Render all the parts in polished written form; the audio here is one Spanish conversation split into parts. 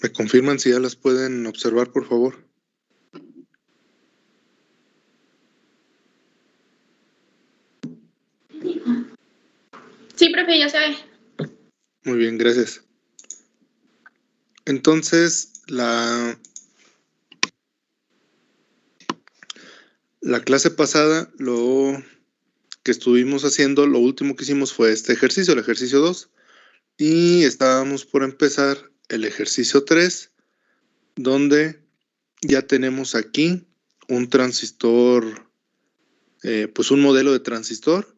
¿Me confirman si ya las pueden observar, por favor? Sí, profe, ya se ve. Muy bien, gracias. Entonces, la clase pasada, lo que estuvimos haciendo, lo último que hicimos fue este ejercicio, el ejercicio 2, y estábamos por empezar el ejercicio 3, donde ya tenemos aquí un transistor, pues un modelo de transistor,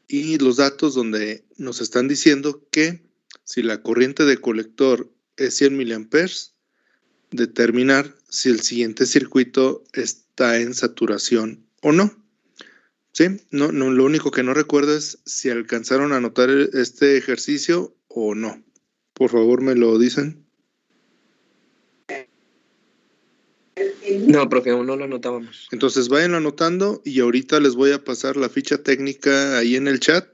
y los datos donde nos están diciendo que si la corriente de colector es 100 miliamperes, determinar si el siguiente circuito está en saturación o no. ¿Sí? No, lo único que no recuerdo es si alcanzaron a anotar este ejercicio o no. Por favor, me lo dicen. No, profe, aún no lo anotábamos. Entonces vayan anotando y ahorita les voy a pasar la ficha técnica ahí en el chat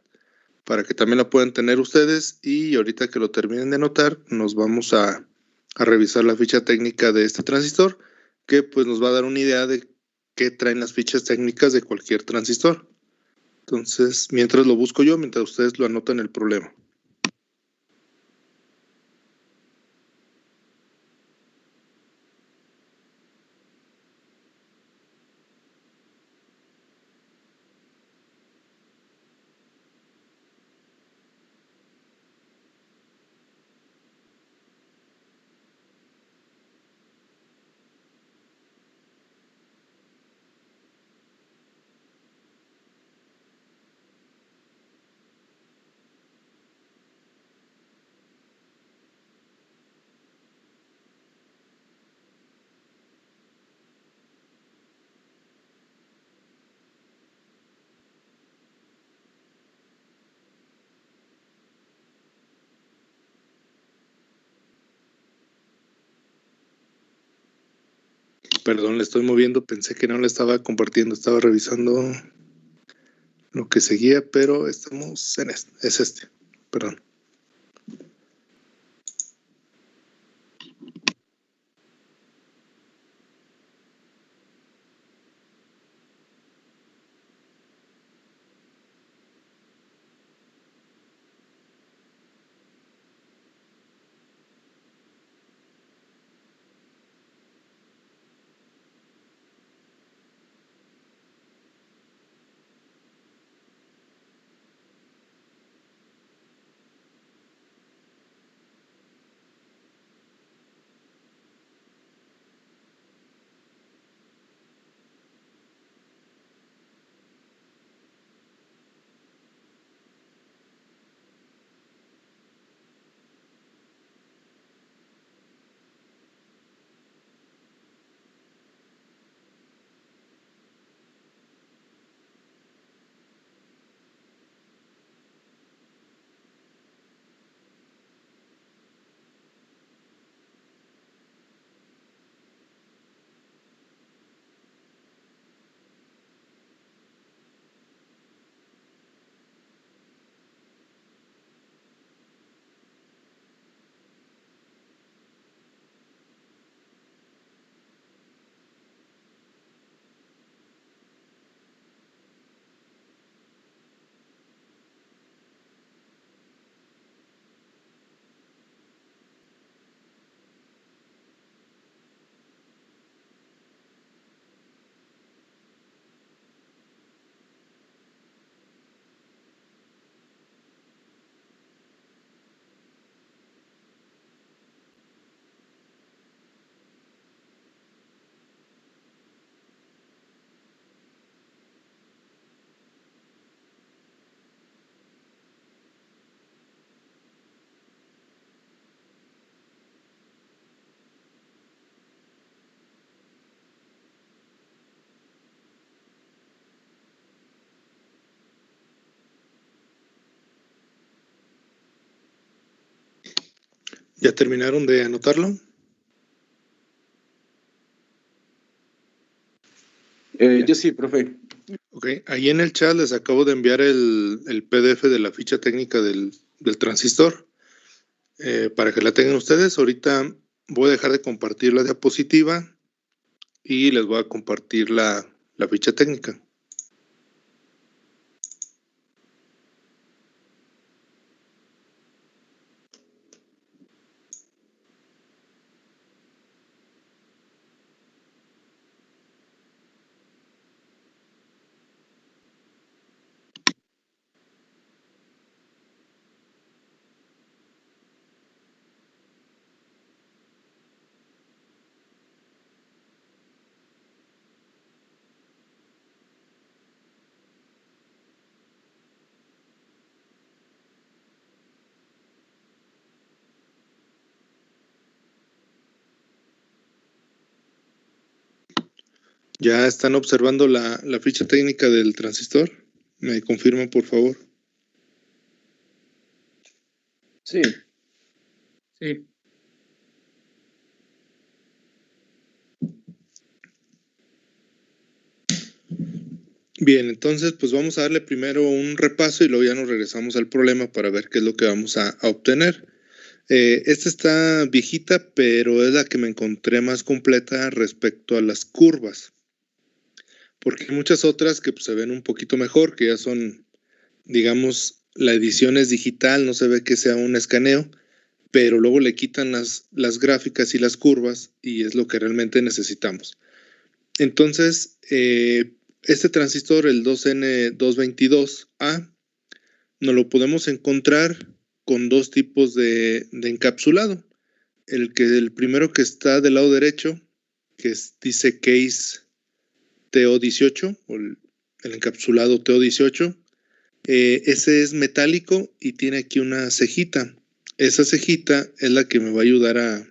para que también la puedan tener ustedes, y ahorita que lo terminen de anotar nos vamos a revisar la ficha técnica de este transistor, que pues nos va a dar una idea de qué traen las fichas técnicas de cualquier transistor. Entonces, mientras lo busco yo, mientras ustedes lo anotan el problema. Perdón, le estoy moviendo, pensé que no le estaba compartiendo, estaba revisando lo que seguía, pero estamos en este, es este, perdón. ¿Ya terminaron de anotarlo? Yo sí, profe. Ok, ahí en el chat les acabo de enviar el PDF de la ficha técnica del transistor, para que la tengan ustedes. Ahorita voy a dejar de compartir la diapositiva y les voy a compartir la ficha técnica. ¿Ya están observando la ficha técnica del transistor? ¿Me confirman, por favor? Sí. Sí. Bien, entonces pues vamos a darle primero un repaso y luego ya nos regresamos al problema para ver qué es lo que vamos a obtener. Esta está viejita, pero es la que me encontré más completa respecto a las curvas. Porque hay muchas otras que pues, se ven un poquito mejor, que ya son, digamos, la edición es digital, no se ve que sea un escaneo, pero luego le quitan las gráficas y las curvas y es lo que realmente necesitamos. Entonces, este transistor, el 2N222A, nos lo podemos encontrar con dos tipos de encapsulado. El primero que está del lado derecho, que dice case TO18, o el encapsulado TO18, ese es metálico y tiene aquí una cejita. Esa cejita es la que me va a ayudar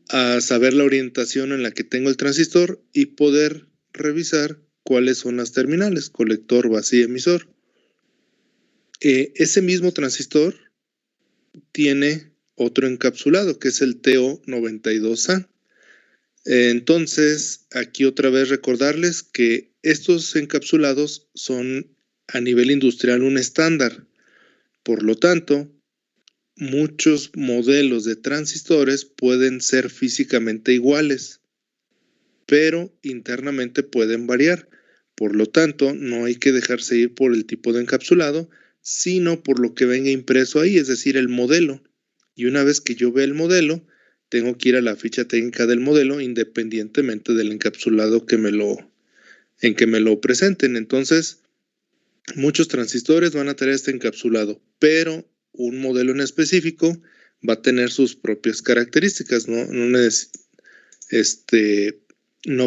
a saber la orientación en la que tengo el transistor y poder revisar cuáles son las terminales, colector, base y emisor. Ese mismo transistor tiene otro encapsulado que es el TO92A. Entonces, aquí otra vez recordarles que estos encapsulados son a nivel industrial un estándar. Por lo tanto, muchos modelos de transistores pueden ser físicamente iguales, pero internamente pueden variar. Por lo tanto, no hay que dejarse ir por el tipo de encapsulado, sino por lo que venga impreso ahí, es decir, el modelo. Y una vez que yo vea el modelo, tengo que ir a la ficha técnica del modelo independientemente del encapsulado en que me lo presenten. Entonces, muchos transistores van a tener este encapsulado, pero un modelo en específico va a tener sus propias características, no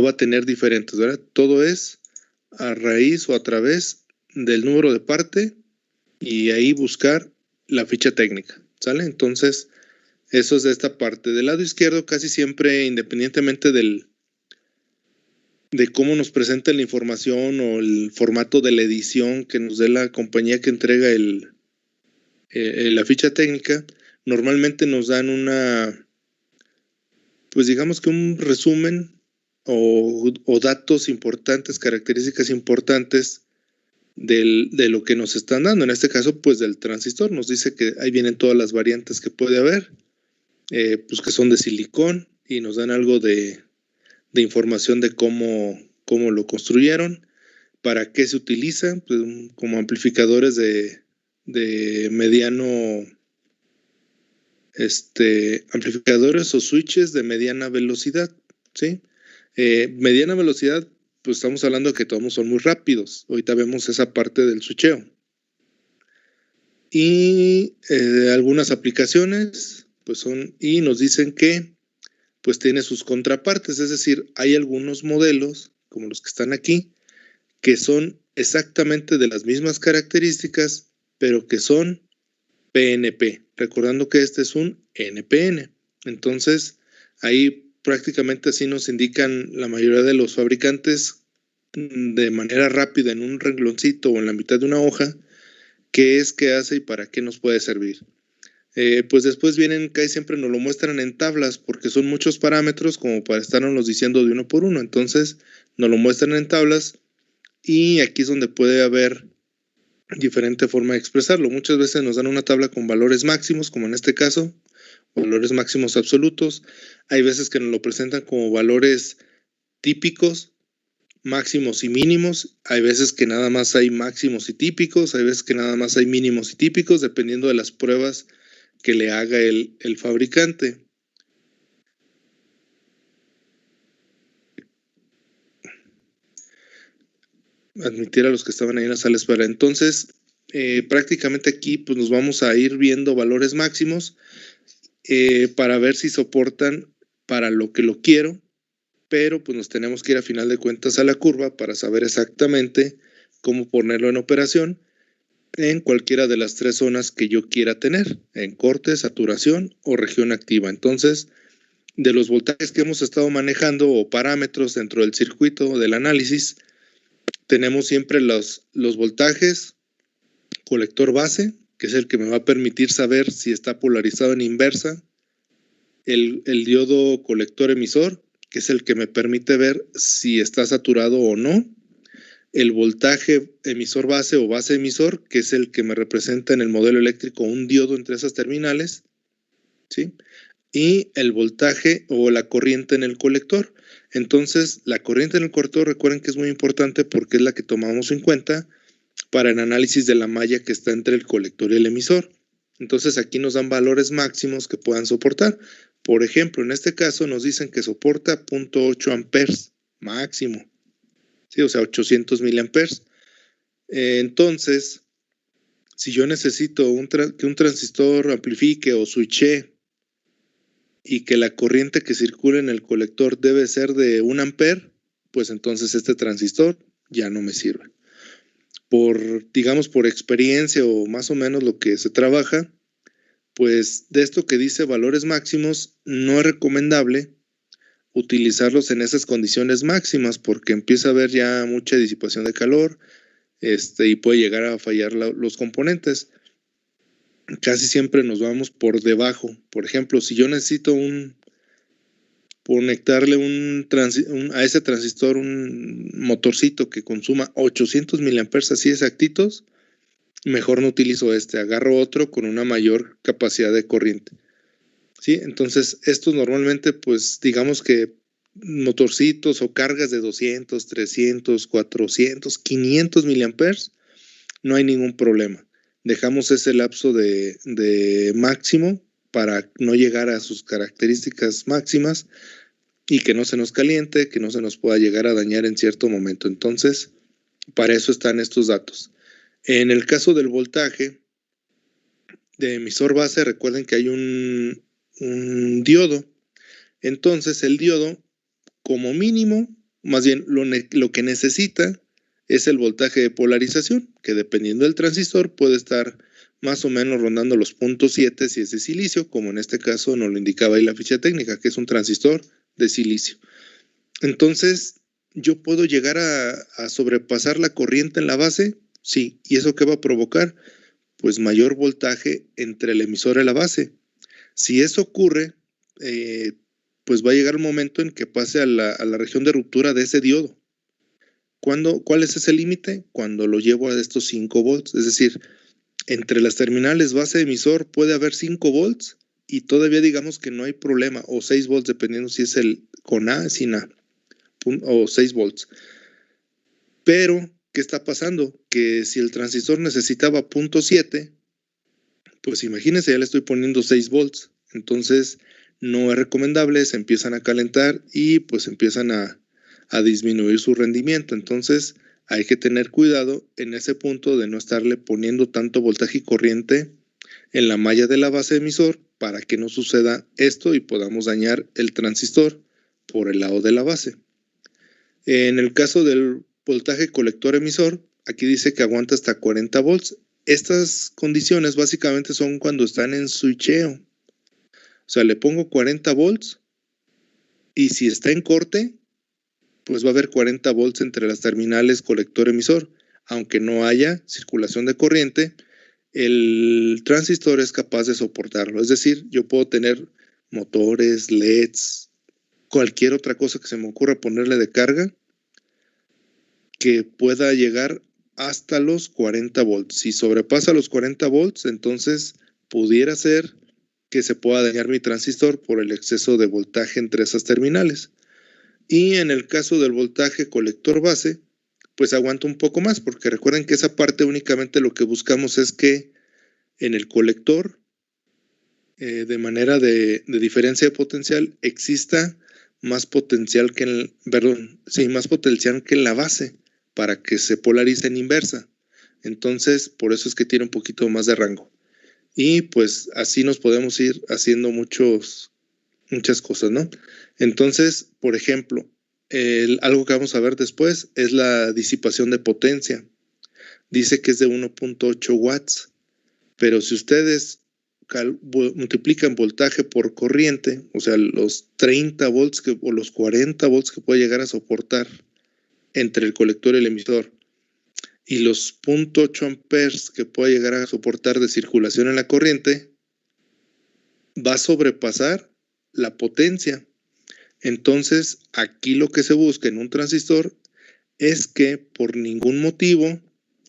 va a tener diferentes, ¿verdad? Todo es a raíz o a través del número de parte y ahí buscar la ficha técnica, ¿sale? Entonces, eso es de esta parte. Del lado izquierdo, casi siempre, independientemente de cómo nos presenta la información o el formato de la edición que nos dé la compañía que entrega la ficha técnica, normalmente nos dan pues digamos que un resumen o datos importantes, características importantes de lo que nos están dando. En este caso, pues del transistor. Nos dice que ahí vienen todas las variantes que puede haber, pues que son de silicón y nos dan algo de información de cómo lo construyeron, para qué se utiliza, pues, como amplificadores de mediano, amplificadores o switches de mediana velocidad, ¿sí? Mediana velocidad, pues estamos hablando de que todos son muy rápidos. Ahorita vemos esa parte del switcheo. Y algunas aplicaciones, pues y nos dicen que pues tiene sus contrapartes, es decir, hay algunos modelos, como los que están aquí, que son exactamente de las mismas características, pero que son PNP, recordando que este es un NPN. Entonces, ahí prácticamente así nos indican la mayoría de los fabricantes de manera rápida en un rengloncito o en la mitad de una hoja qué es, qué hace y para qué nos puede servir. Pues después vienen, casi siempre nos lo muestran en tablas porque son muchos parámetros como para estarnos diciendo de uno por uno. Entonces nos lo muestran en tablas y aquí es donde puede haber diferente forma de expresarlo. Muchas veces nos dan una tabla con valores máximos, como en este caso, valores máximos absolutos. Hay veces que nos lo presentan como valores típicos, máximos y mínimos. Hay veces que nada más hay máximos y típicos, hay veces que nada más hay mínimos y típicos, dependiendo de las pruebas que le haga el fabricante. Admitir a los que estaban ahí en la sala de espera. Entonces, prácticamente aquí pues nos vamos a ir viendo valores máximos para ver si soportan para lo que lo quiero, pero pues nos tenemos que ir a final de cuentas a la curva para saber exactamente cómo ponerlo en operación en cualquiera de las tres zonas que yo quiera tener, en corte, saturación o región activa. Entonces, de los voltajes que hemos estado manejando o parámetros dentro del circuito del análisis, tenemos siempre los voltajes, colector base, que es el que me va a permitir saber si está polarizado en inversa, el diodo colector emisor, que es el que me permite ver si está saturado o no, el voltaje emisor base o base emisor, que es el que me representa en el modelo eléctrico un diodo entre esas terminales, ¿sí? Y el voltaje o la corriente en el colector. Entonces, la corriente en el colector, recuerden que es muy importante porque es la que tomamos en cuenta para el análisis de la malla que está entre el colector y el emisor. Entonces, aquí nos dan valores máximos que puedan soportar. Por ejemplo, en este caso nos dicen que soporta 0.8 amperes máximo. Sí, o sea, 800 miliamperes. Entonces, si yo necesito que un transistor amplifique o switche y que la corriente que circula en el colector debe ser de 1 amper, pues entonces este transistor ya no me sirve. Digamos, por experiencia o más o menos lo que se trabaja, pues de esto que dice valores máximos, no es recomendable utilizarlos en esas condiciones máximas porque empieza a haber ya mucha disipación de calor y puede llegar a fallar los componentes. Casi siempre nos vamos por debajo. Por ejemplo, si yo necesito conectarle a ese transistor un motorcito que consuma 800 miliamperes así exactitos, mejor no utilizo agarro otro con una mayor capacidad de corriente. ¿Sí? Entonces, estos normalmente, pues, digamos que motorcitos o cargas de 200, 300, 400, 500 miliamperes, no hay ningún problema. Dejamos ese lapso de máximo para no llegar a sus características máximas y que no se nos caliente, que no se nos pueda llegar a dañar en cierto momento. Entonces, para eso están estos datos. En el caso del voltaje de emisor base, recuerden que hay un diodo. Entonces, el diodo, como mínimo, más bien lo que necesita es el voltaje de polarización, que dependiendo del transistor puede estar más o menos rondando los 0.7 si es de silicio, como en este caso nos lo indicaba ahí la ficha técnica, que es un transistor de silicio. Entonces, ¿yo puedo llegar a sobrepasar la corriente en la base? Sí. ¿Y eso qué va a provocar? Pues mayor voltaje entre el emisor y la base. Si eso ocurre, pues va a llegar el momento en que pase a la región de ruptura de ese diodo. ¿Cuál es ese límite? Cuando lo llevo a estos 5 volts. Es decir, entre las terminales base emisor puede haber 5 volts y todavía digamos que no hay problema, o 6 volts, dependiendo si es con A, sin A, o 6 volts. Pero, ¿qué está pasando? Que si el transistor necesitaba 0.7, pues imagínense, ya le estoy poniendo 6 volts. Entonces, no es recomendable, se empiezan a calentar y pues empiezan a disminuir su rendimiento. Entonces, hay que tener cuidado en ese punto de no estarle poniendo tanto voltaje y corriente en la malla de la base emisor para que no suceda esto y podamos dañar el transistor por el lado de la base. En el caso del voltaje colector emisor, aquí dice que aguanta hasta 40 volts. Estas condiciones básicamente son cuando están en switcheo. O sea, le pongo 40 volts y si está en corte, pues va a haber 40 volts entre las terminales colector-emisor. Aunque no haya circulación de corriente, el transistor es capaz de soportarlo. Es decir, yo puedo tener motores, LEDs, cualquier otra cosa que se me ocurra ponerle de carga que pueda llegar hasta los 40 volts. Si sobrepasa los 40 volts, entonces pudiera ser que se pueda dañar mi transistor por el exceso de voltaje entre esas terminales. Y en el caso del voltaje colector base, pues aguanta un poco más, porque recuerden que esa parte únicamente lo que buscamos es que en el colector, de manera de diferencia de potencial, exista más potencial que más potencial que en la base, para que se polarice en inversa. Entonces, por eso es que tiene un poquito más de rango. Y pues así nos podemos ir haciendo muchas cosas, ¿no? Entonces, por ejemplo, algo que vamos a ver después es la disipación de potencia. Dice que es de 1.8 watts, pero si ustedes multiplican voltaje por corriente, o sea, los 30 volts o los 40 volts que puede llegar a soportar entre el colector y el emisor, y los 0.8 amperes que puede llegar a soportar de circulación en la corriente, va a sobrepasar la potencia. Entonces, aquí lo que se busca en un transistor es que por ningún motivo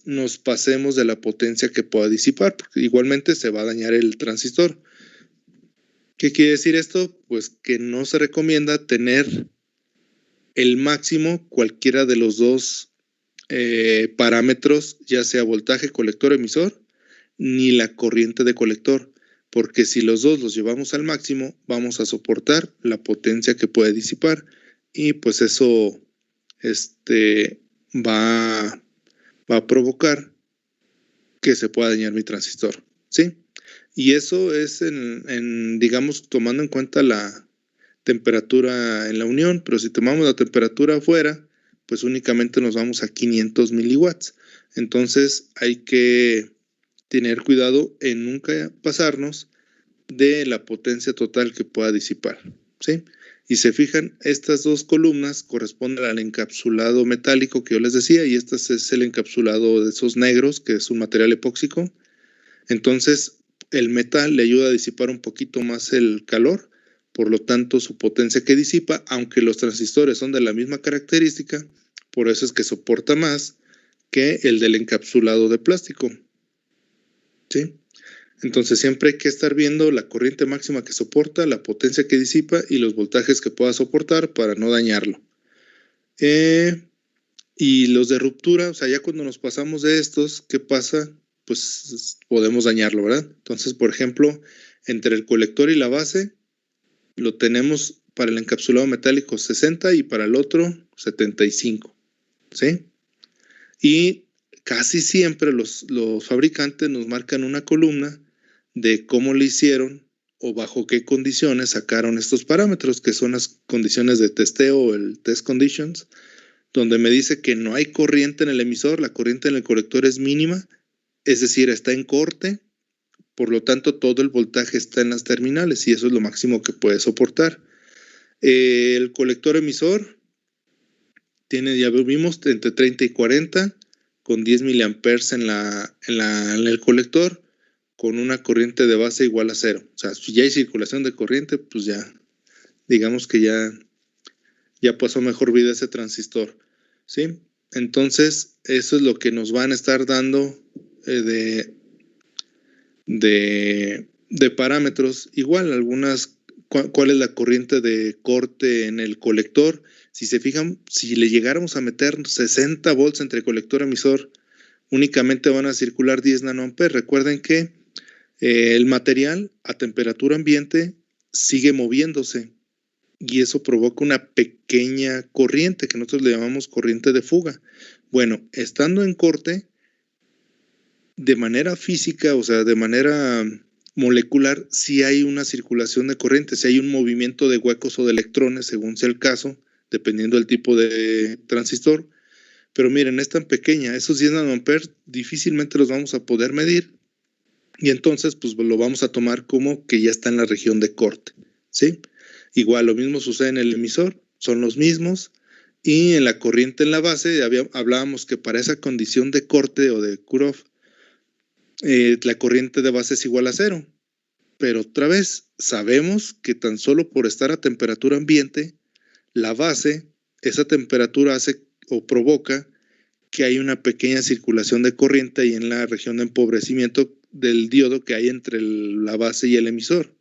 nos pasemos de la potencia que pueda disipar, porque igualmente se va a dañar el transistor. ¿Qué quiere decir esto? Pues que no se recomienda tener el máximo cualquiera de los dos parámetros, ya sea voltaje colector emisor, ni la corriente de colector, porque si los dos los llevamos al máximo, vamos a soportar la potencia que puede disipar, y pues eso va a provocar que se pueda dañar mi transistor, ¿sí? Y eso es digamos, tomando en cuenta la temperatura en la unión, pero si tomamos la temperatura afuera, pues únicamente nos vamos a 500 miliwatts. Entonces hay que tener cuidado en nunca pasarnos de la potencia total que pueda disipar, ¿sí? Y se fijan, estas dos columnas corresponden al encapsulado metálico que yo les decía, y este es el encapsulado de esos negros, que es un material epóxico. Entonces, el metal le ayuda a disipar un poquito más el calor, por lo tanto, su potencia que disipa, aunque los transistores son de la misma característica, por eso es que soporta más que el del encapsulado de plástico, ¿sí? Entonces siempre hay que estar viendo la corriente máxima que soporta, la potencia que disipa y los voltajes que pueda soportar para no dañarlo. Y los de ruptura, o sea, ya cuando nos pasamos de estos, ¿qué pasa? Pues podemos dañarlo, ¿verdad? Entonces, por ejemplo, entre el colector y la base, lo tenemos para el encapsulado metálico 60 y para el otro 75, ¿sí? Y casi siempre los fabricantes nos marcan una columna de cómo le hicieron o bajo qué condiciones sacaron estos parámetros, que son las condiciones de testeo o el test conditions, donde me dice que no hay corriente en el emisor, la corriente en el colector es mínima, es decir, está en corte, por lo tanto todo el voltaje está en las terminales y eso es lo máximo que puede soportar. El colector emisor tiene, ya vimos, entre 30 y 40, con 10 miliamperes en el colector, con una corriente de base igual a 0. O sea, si ya hay circulación de corriente, pues ya, digamos que ya pasó mejor vida ese transistor, ¿sí? Entonces, eso es lo que nos van a estar dando de parámetros. Igual, cuál es la corriente de corte en el colector. Si se fijan, si le llegáramos a meter 60 volts entre colector y emisor, únicamente van a circular 10 nanoamperes. Recuerden que el material a temperatura ambiente sigue moviéndose y eso provoca una pequeña corriente que nosotros le llamamos corriente de fuga. Bueno, estando en corte, de manera física, o sea, de manera molecular, sí hay una circulación de corriente, sí hay un movimiento de huecos o de electrones, según sea el caso, dependiendo del tipo de transistor. Pero miren, es tan pequeña, esos 10 nanoamperes difícilmente los vamos a poder medir. Y entonces, pues lo vamos a tomar como que ya está en la región de corte, ¿sí? Igual, lo mismo sucede en el emisor, son los mismos. Y en la corriente en la base, hablábamos que para esa condición de corte o de cut-off, la corriente de base es igual a 0. Pero otra vez, sabemos que tan solo por estar a temperatura ambiente, la base, esa temperatura hace o provoca que hay una pequeña circulación de corriente ahí en la región de empobrecimiento del diodo que hay entre la base y el emisor.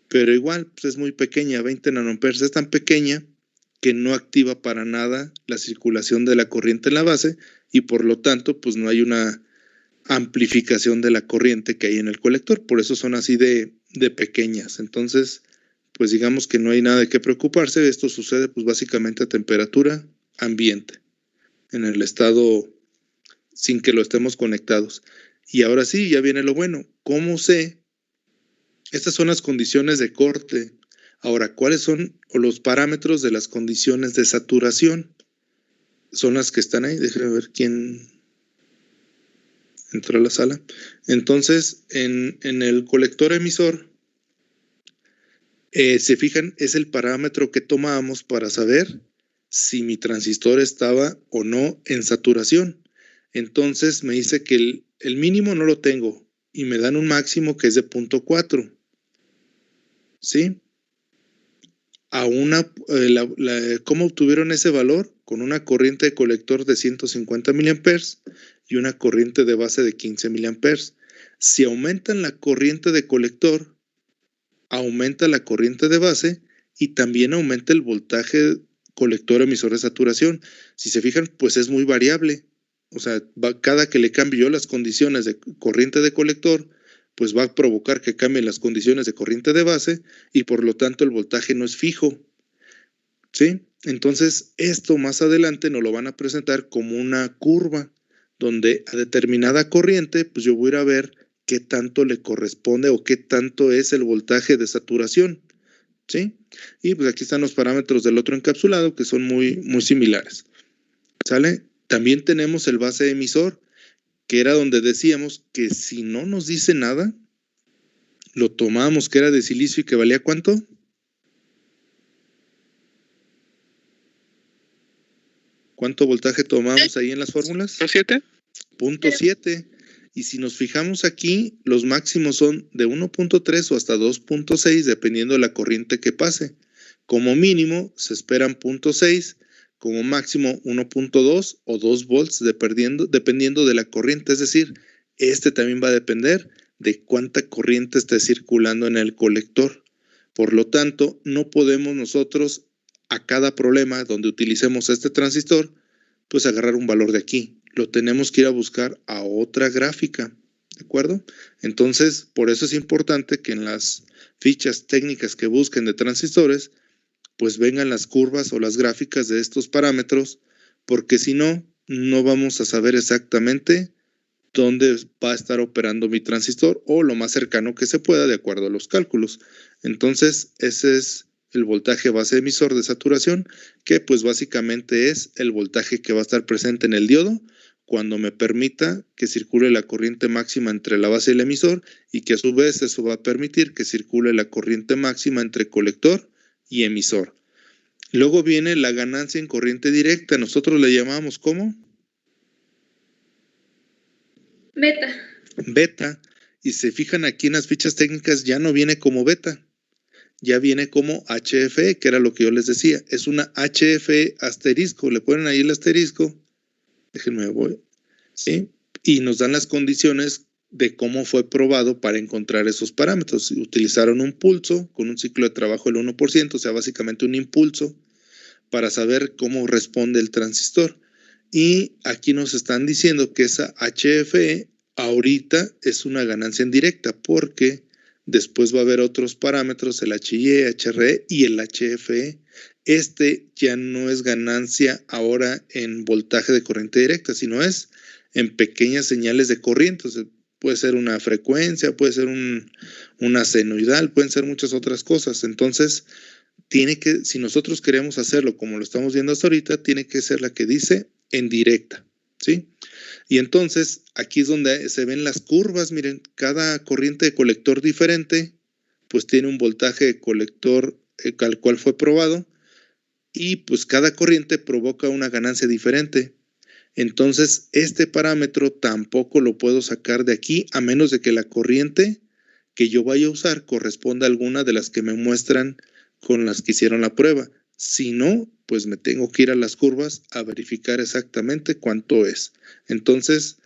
pero igual pues es muy pequeña, 20 nanoamperes, es tan pequeña que no activa para nada la circulación de la corriente en la base y por lo tanto pues no hay una amplificación de la corriente que hay en el colector, por eso son así de pequeñas. Entonces pues digamos que no hay nada de qué preocuparse, esto sucede pues básicamente a temperatura ambiente, en el estado sin que lo estemos conectados. Y ahora sí, ya viene lo bueno, ¿cómo sé? Estas son las condiciones de corte. Ahora, ¿cuáles son los parámetros de las condiciones de saturación? Son las que están ahí. Déjenme ver quién entró a la sala. Entonces, en el colector emisor, se fijan, es el parámetro que tomábamos para saber si mi transistor estaba o no en saturación. Entonces, me dice que el mínimo no lo tengo y me dan un máximo que es de 0.4. ¿Sí? ¿Cómo obtuvieron ese valor? Con una corriente de colector de 150 miliamperes y una corriente de base de 15 miliamperes. Si aumentan la corriente de colector, aumenta la corriente de base y también aumenta el voltaje colector emisor de saturación. Si se fijan, pues es muy variable. O sea, cada que le cambio yo las condiciones de corriente de colector, pues va a provocar que cambien las condiciones de corriente de base y por lo tanto el voltaje no es fijo. ¿Sí? Entonces, esto más adelante nos lo van a presentar como una curva donde a determinada corriente, pues yo voy a ir a ver qué tanto le corresponde o qué tanto es el voltaje de saturación. ¿Sí? Y pues aquí están los parámetros del otro encapsulado que son muy, muy similares. ¿Sale? También tenemos el base emisor, que era donde decíamos que si no nos dice nada, lo tomábamos que era de silicio y que valía ¿cuánto? ¿Cuánto voltaje tomamos ahí en las fórmulas? 7. 0.7. Y si nos fijamos aquí, los máximos son de 1.3 o hasta 2.6, dependiendo de la corriente que pase. Como mínimo, se esperan 0.6, como máximo 1.2 o 2 volts, dependiendo de la corriente. Es decir, este también va a depender de cuánta corriente esté circulando en el colector. Por lo tanto, no podemos nosotros a cada problema donde utilicemos este transistor, pues agarrar un valor de aquí. Lo tenemos que ir a buscar a otra gráfica, ¿de acuerdo? Entonces, por eso es importante que en las fichas técnicas que busquen de transistores, pues vengan las curvas o las gráficas de estos parámetros, porque si no, no vamos a saber exactamente dónde va a estar operando mi transistor o lo más cercano que se pueda de acuerdo a los cálculos. Entonces, ese es el voltaje base emisor de saturación, que pues básicamente es el voltaje que va a estar presente en el diodo cuando me permita que circule la corriente máxima entre la base y el emisor y que a su vez eso va a permitir que circule la corriente máxima entre colector y emisor. Luego viene la ganancia en corriente directa, nosotros le llamamos ¿cómo? Beta. Beta, y se fijan aquí en las fichas técnicas ya no viene como beta, ya viene como HFE, que era lo que yo les decía, es una HFE asterisco, le ponen ahí el asterisco, déjenme voy, ¿sí? Y nos dan las condiciones de cómo fue probado para encontrar esos parámetros. Utilizaron un pulso con un ciclo de trabajo del 1%, o sea, básicamente un impulso para saber cómo responde el transistor. Y aquí nos están diciendo que esa HFE ahorita es una ganancia indirecta porque después va a haber otros parámetros, el HIE, HRE y el HFE. Este ya no es ganancia ahora en voltaje de corriente directa, sino es en pequeñas señales de corriente. O sea, puede ser una frecuencia, puede ser una senoidal, pueden ser muchas otras cosas. Entonces, si nosotros queremos hacerlo como lo estamos viendo hasta ahorita, tiene que ser la que dice en directa, ¿sí? Y entonces, aquí es donde se ven las curvas, miren, cada corriente de colector diferente, pues tiene un voltaje de colector al cual fue probado, y pues cada corriente provoca una ganancia diferente. Entonces, este parámetro tampoco lo puedo sacar de aquí, a menos de que la corriente que yo vaya a usar corresponda a alguna de las que me muestran con las que hicieron la prueba. Si no, pues me tengo que ir a las curvas a verificar exactamente cuánto es. Entonces,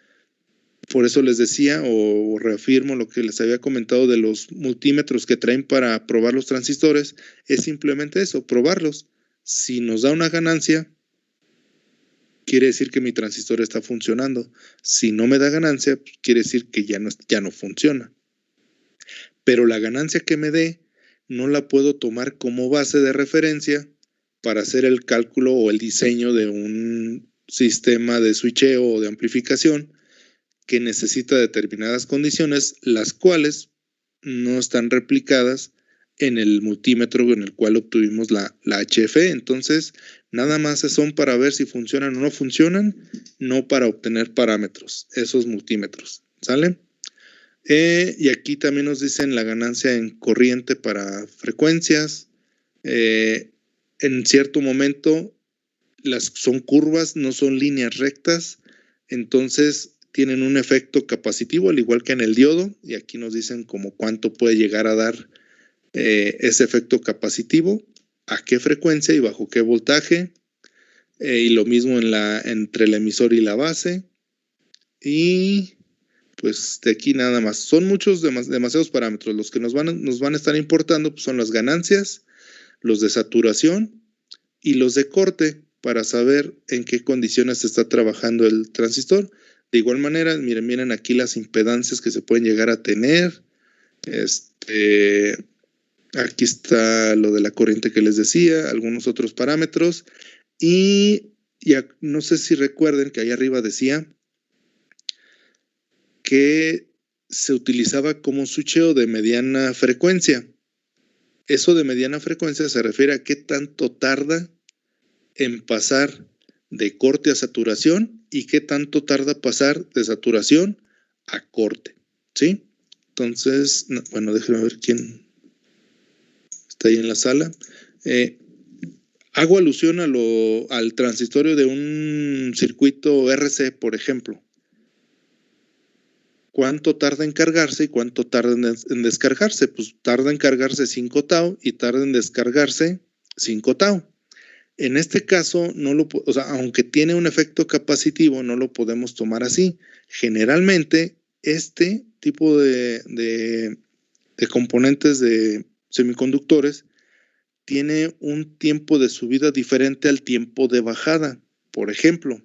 Por eso les decía o reafirmo lo que les había comentado de los multímetros que traen para probar los transistores, es simplemente eso, probarlos. Si nos da una ganancia, quiere decir que mi transistor está funcionando. Si no me da ganancia, quiere decir que ya no funciona. Pero la ganancia que me dé no la puedo tomar como base de referencia para hacer el cálculo o el diseño de un sistema de switcheo o de amplificación que necesita determinadas condiciones, las cuales no están replicadas en el multímetro en el cual obtuvimos la HFE. Entonces, nada más son para ver si funcionan o no funcionan, no para obtener parámetros, esos multímetros. ¿Sale? Y aquí también nos dicen la ganancia en corriente para frecuencias. En cierto momento, son curvas, no son líneas rectas, entonces tienen un efecto capacitivo, al igual que en el diodo, y aquí nos dicen como cuánto puede llegar a dar ese efecto capacitivo, a qué frecuencia y bajo qué voltaje, y lo mismo entre el emisor y la base, y pues de aquí nada más. Son demasiados parámetros. Los que nos van a estar importando pues, son las ganancias, los de saturación y los de corte, para saber en qué condiciones está trabajando el transistor. De igual manera, miren aquí las impedancias que se pueden llegar a tener. Aquí está lo de la corriente que les decía, algunos otros parámetros. Y ya no sé si recuerden que ahí arriba decía que se utilizaba como switcheo de mediana frecuencia. Eso de mediana frecuencia se refiere a qué tanto tarda en pasar de corte a saturación y qué tanto tarda pasar de saturación a corte, ¿sí? Entonces, bueno, déjenme ver quién está ahí en la sala. Hago alusión al transistorio de un circuito RC, por ejemplo. ¿Cuánto tarda en cargarse y cuánto tarda en descargarse? Pues tarda en cargarse 5 tau y tarda en descargarse 5 tau. En este caso, aunque tiene un efecto capacitivo, no lo podemos tomar así. Generalmente, este tipo de componentes de semiconductores tiene un tiempo de subida diferente al tiempo de bajada. Por ejemplo,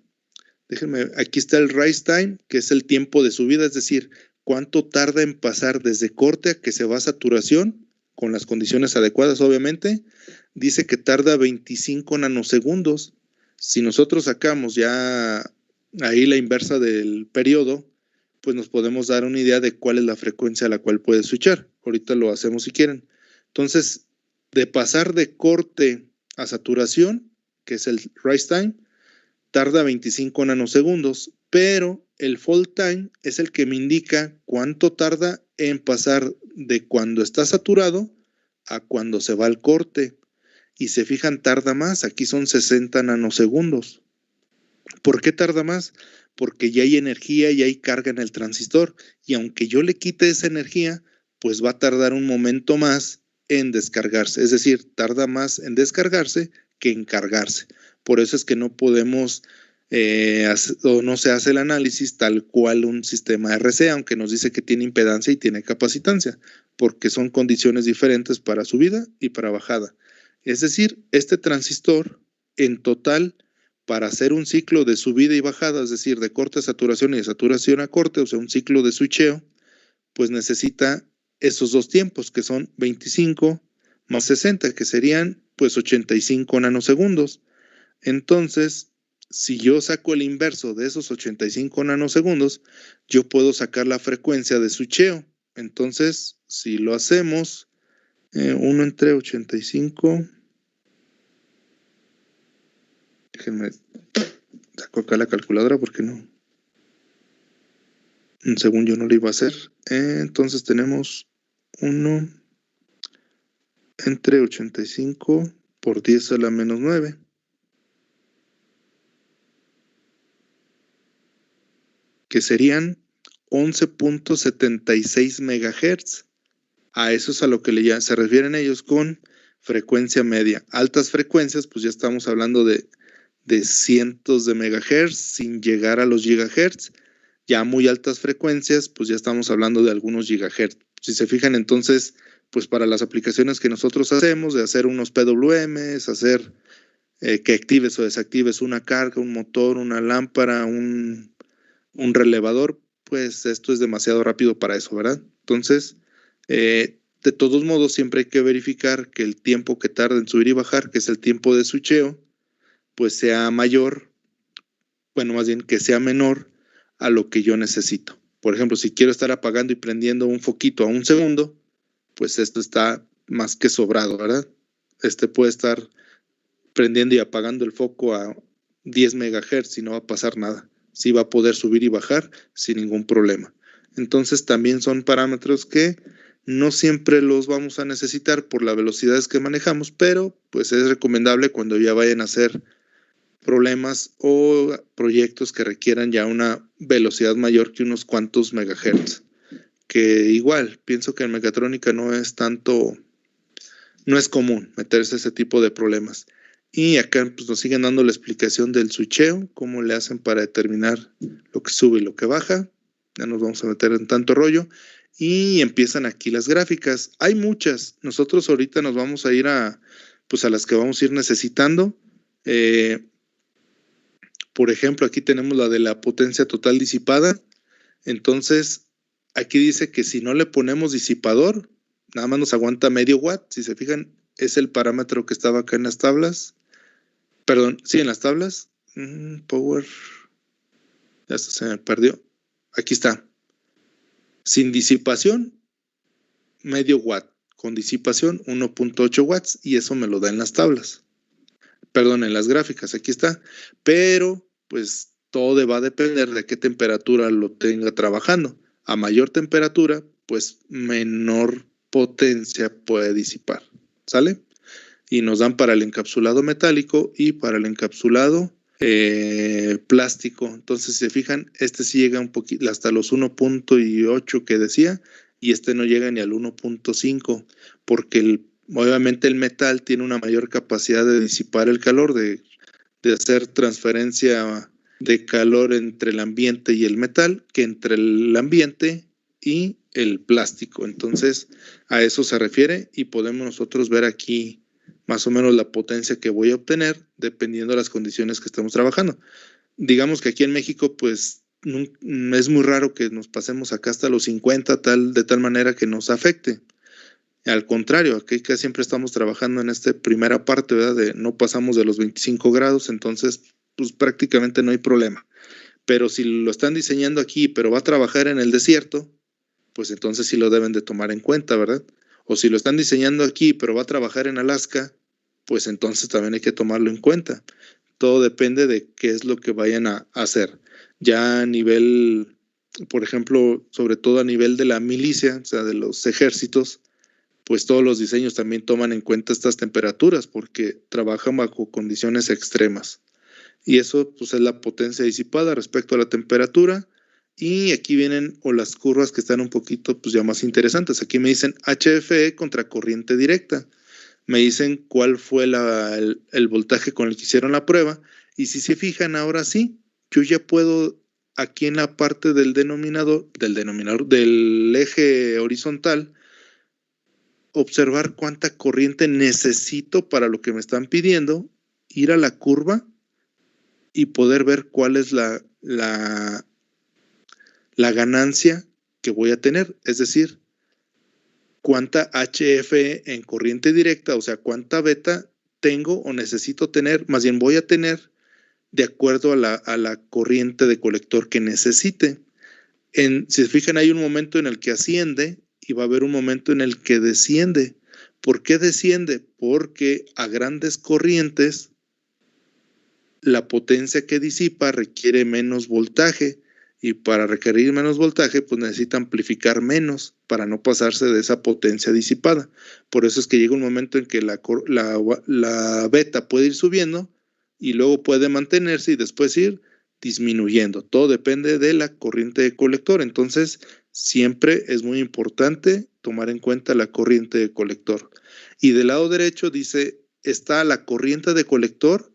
aquí está el rise time, que es el tiempo de subida, es decir, cuánto tarda en pasar desde corte a que se va a saturación, con las condiciones adecuadas, obviamente. Dice que tarda 25 nanosegundos. Si nosotros sacamos ya ahí la inversa del periodo, pues nos podemos dar una idea de cuál es la frecuencia a la cual puede switchar. Ahorita lo hacemos si quieren. Entonces, de pasar de corte a saturación, que es el rise time, tarda 25 nanosegundos, pero el fall time es el que me indica cuánto tarda en pasar de cuando está saturado a cuando se va al corte. Y se fijan, tarda más, aquí son 60 nanosegundos. ¿Por qué tarda más? Porque ya hay energía y hay carga en el transistor, y aunque yo le quite esa energía, pues va a tardar un momento más en descargarse, es decir, tarda más en descargarse que en cargarse. Por eso es que no podemos o no se hace el análisis tal cual un sistema RC, aunque nos dice que tiene impedancia y tiene capacitancia, porque son condiciones diferentes para subida y para bajada. Es decir, este transistor en total, para hacer un ciclo de subida y bajada, es decir, de corte a saturación y de saturación a corte, o sea, un ciclo de switcheo, pues necesita esos dos tiempos, que son 25 más 60, que serían pues 85 nanosegundos. Entonces, si yo saco el inverso de esos 85 nanosegundos, yo puedo sacar la frecuencia de switcheo. Entonces, si lo hacemos, 1 entre 85, déjenme saco acá la calculadora porque no, según yo no lo iba a hacer. Entonces tenemos 1 entre 85 por 10 a la menos 9. Que serían 11.76 megahertz. A eso es a lo que se refieren ellos con frecuencia media. Altas frecuencias, pues ya estamos hablando de cientos de megahertz sin llegar a los gigahertz. Ya muy altas frecuencias, pues ya estamos hablando de algunos gigahertz. Si se fijan, entonces, pues para las aplicaciones que nosotros hacemos, de hacer unos PWMs, hacer que actives o desactives una carga, un motor, una lámpara, un relevador, pues esto es demasiado rápido para eso, ¿verdad? Entonces, de todos modos, siempre hay que verificar que el tiempo que tarda en subir y bajar, que es el tiempo de switcheo, pues sea mayor, bueno, más bien que sea menor a lo que yo necesito. Por ejemplo, si quiero estar apagando y prendiendo un foquito a 1 segundo, pues esto está más que sobrado, ¿verdad? Puede estar prendiendo y apagando el foco a 10 megahertz y no va a pasar nada. Sí va a poder subir y bajar sin ningún problema. Entonces también son parámetros que no siempre los vamos a necesitar por las velocidades que manejamos, pero pues es recomendable cuando ya vayan a hacer problemas o proyectos que requieran ya una velocidad mayor que unos cuantos megahertz. Que igual, pienso que en mecatrónica no es común meterse ese tipo de problemas. Y acá pues, nos siguen dando la explicación del switcheo, cómo le hacen para determinar lo que sube y lo que baja. Ya nos vamos a meter en tanto rollo. Y empiezan aquí las gráficas. Hay muchas. Nosotros ahorita nos vamos a ir a las que vamos a ir necesitando. Por ejemplo, aquí tenemos la de la potencia total disipada. Entonces, aquí dice que si no le ponemos disipador, nada más nos aguanta medio watt. Si se fijan, es el parámetro que estaba acá en las tablas. Perdón, sí, en las tablas. Power. Ya se me perdió. Aquí está. Sin disipación, medio watt. Con disipación, 1.8 watts. Y eso me lo da en las tablas. Perdón, en las gráficas. Aquí está. Pero, pues, todo va a depender de qué temperatura lo tenga trabajando. A mayor temperatura, pues, menor potencia puede disipar. ¿Sale? Y nos dan para el encapsulado metálico y para el encapsulado plástico. Entonces, si se fijan, sí llega un poquito hasta los 1.8 que decía, y no llega ni al 1.5, porque obviamente el metal tiene una mayor capacidad de disipar el calor, de hacer transferencia de calor entre el ambiente y el metal, que entre el ambiente y el plástico. Entonces, a eso se refiere y podemos nosotros ver aquí más o menos la potencia que voy a obtener dependiendo de las condiciones que estemos trabajando. Digamos que aquí en México, pues, es muy raro que nos pasemos acá hasta los 50, de tal manera que nos afecte. Al contrario, aquí casi siempre estamos trabajando en esta primera parte, ¿verdad? De no pasamos de los 25 grados, entonces, pues, prácticamente no hay problema. Pero si lo están diseñando aquí, pero va a trabajar en el desierto, pues entonces sí lo deben de tomar en cuenta, ¿verdad? O si lo están diseñando aquí, pero va a trabajar en Alaska, pues entonces también hay que tomarlo en cuenta. Todo depende de qué es lo que vayan a hacer. Ya a nivel, por ejemplo, sobre todo a nivel de la milicia, o sea, de los ejércitos, pues todos los diseños también toman en cuenta estas temperaturas porque trabajan bajo condiciones extremas. Y eso pues es la potencia disipada respecto a la temperatura. Y aquí vienen las curvas que están un poquito pues ya más interesantes. Aquí me dicen HFE contra corriente directa. Me dicen cuál fue el voltaje con el que hicieron la prueba. Y si se fijan ahora sí, yo ya puedo aquí en la parte del del eje horizontal, observar cuánta corriente necesito para lo que me están pidiendo, ir a la curva y poder ver cuál es la ganancia que voy a tener, es decir, cuánta HFE en corriente directa, o sea, cuánta beta tengo o necesito tener, más bien voy a tener de acuerdo a la corriente de colector que necesite. Si se fijan, hay un momento en el que asciende y va a haber un momento en el que desciende. ¿Por qué desciende? Porque a grandes corrientes la potencia que disipa requiere menos voltaje y para requerir menos voltaje pues necesita amplificar menos para no pasarse de esa potencia disipada. Por eso es que llega un momento en que la beta puede ir subiendo y luego puede mantenerse y después ir disminuyendo. Todo depende de la corriente de colector. Entonces siempre es muy importante tomar en cuenta la corriente de colector. Y del lado derecho dice, está la corriente de colector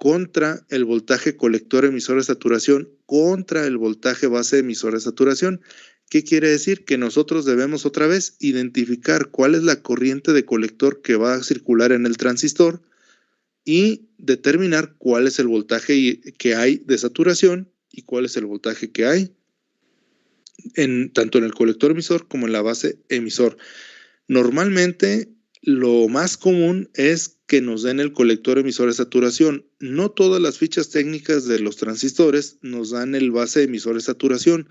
contra el voltaje colector emisor de saturación contra el voltaje base emisor de saturación. ¿Qué quiere decir? Que nosotros debemos otra vez identificar cuál es la corriente de colector que va a circular en el transistor y determinar cuál es el voltaje que hay de saturación y cuál es el voltaje que hay tanto en el colector emisor como en la base emisor. Normalmente lo más común es que nos den el colector emisor de saturación. No todas las fichas técnicas de los transistores nos dan el base emisor de saturación.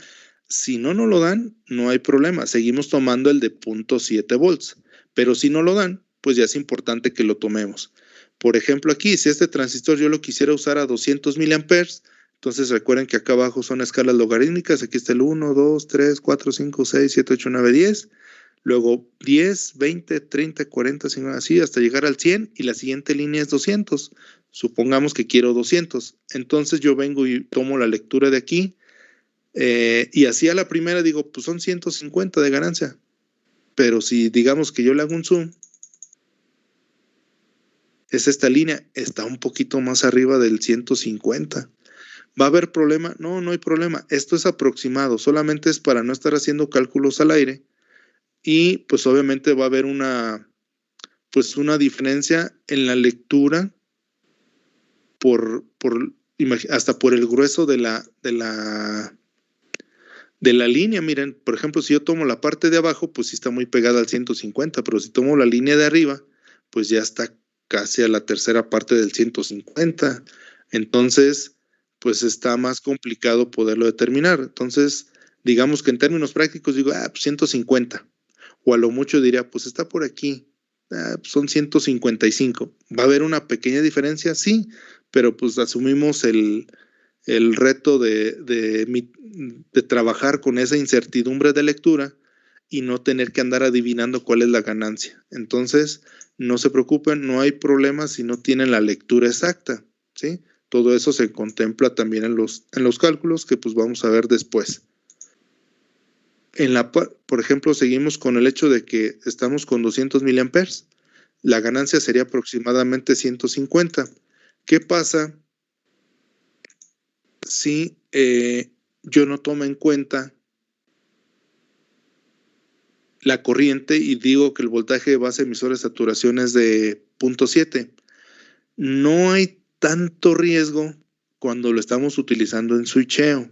Si no nos lo dan, no hay problema. Seguimos tomando el de 0.7 volts. Pero si no lo dan, pues ya es importante que lo tomemos. Por ejemplo, aquí, si este transistor yo lo quisiera usar a 200 miliamperes, entonces recuerden que acá abajo son escalas logarítmicas. Aquí está el 1, 2, 3, 4, 5, 6, 7, 8, 9, 10. Luego 10, 20, 30, 40, 50, así hasta llegar al 100 y la siguiente línea es 200. Supongamos que quiero 200. Entonces yo vengo y tomo la lectura de aquí y así a la primera digo, pues son 150 de ganancia. Pero si digamos que yo le hago un zoom, es esta línea, está un poquito más arriba del 150. ¿Va a haber problema? No, no hay problema. Esto es aproximado, solamente es para no estar haciendo cálculos al aire. Y pues obviamente va a haber una diferencia en la lectura hasta por el grueso de la línea. Miren, por ejemplo, si yo tomo la parte de abajo, pues sí está muy pegada al 150, pero si tomo la línea de arriba, pues ya está casi a la tercera parte del 150. Entonces, pues está más complicado poderlo determinar. Entonces, digamos que en términos prácticos digo, pues 150. O a lo mucho diría, pues está por aquí, pues son 155. ¿Va a haber una pequeña diferencia? Sí, pero pues asumimos el reto de trabajar con esa incertidumbre de lectura y no tener que andar adivinando cuál es la ganancia. Entonces, no se preocupen, no hay problema si no tienen la lectura exacta, ¿sí? Todo eso se contempla también en los cálculos que pues vamos a ver después. Por ejemplo, seguimos con el hecho de que estamos con 200 miliamperes. La ganancia sería aproximadamente 150. ¿Qué pasa si yo no tomo en cuenta la corriente y digo que el voltaje de base emisor de saturación es de 0.7? No hay tanto riesgo cuando lo estamos utilizando en switcheo.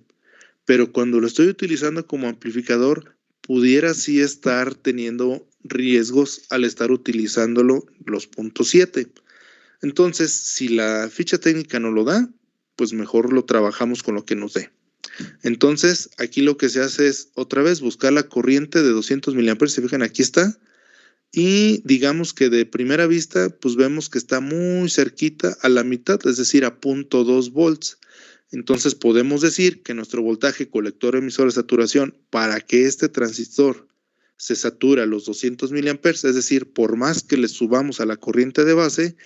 Pero cuando lo estoy utilizando como amplificador, pudiera sí estar teniendo riesgos al estar utilizándolo los 0.7. Entonces, si la ficha técnica no lo da, pues mejor lo trabajamos con lo que nos dé. Entonces, aquí lo que se hace es otra vez buscar la corriente de 200 miliamperes. Se fijan, aquí está. Y digamos que de primera vista, pues vemos que está muy cerquita a la mitad, es decir, a 0.2 volts. Entonces podemos decir que nuestro voltaje colector emisor de saturación para que este transistor se sature a los 200 miliamperes, es decir, por más que le subamos a la corriente de base,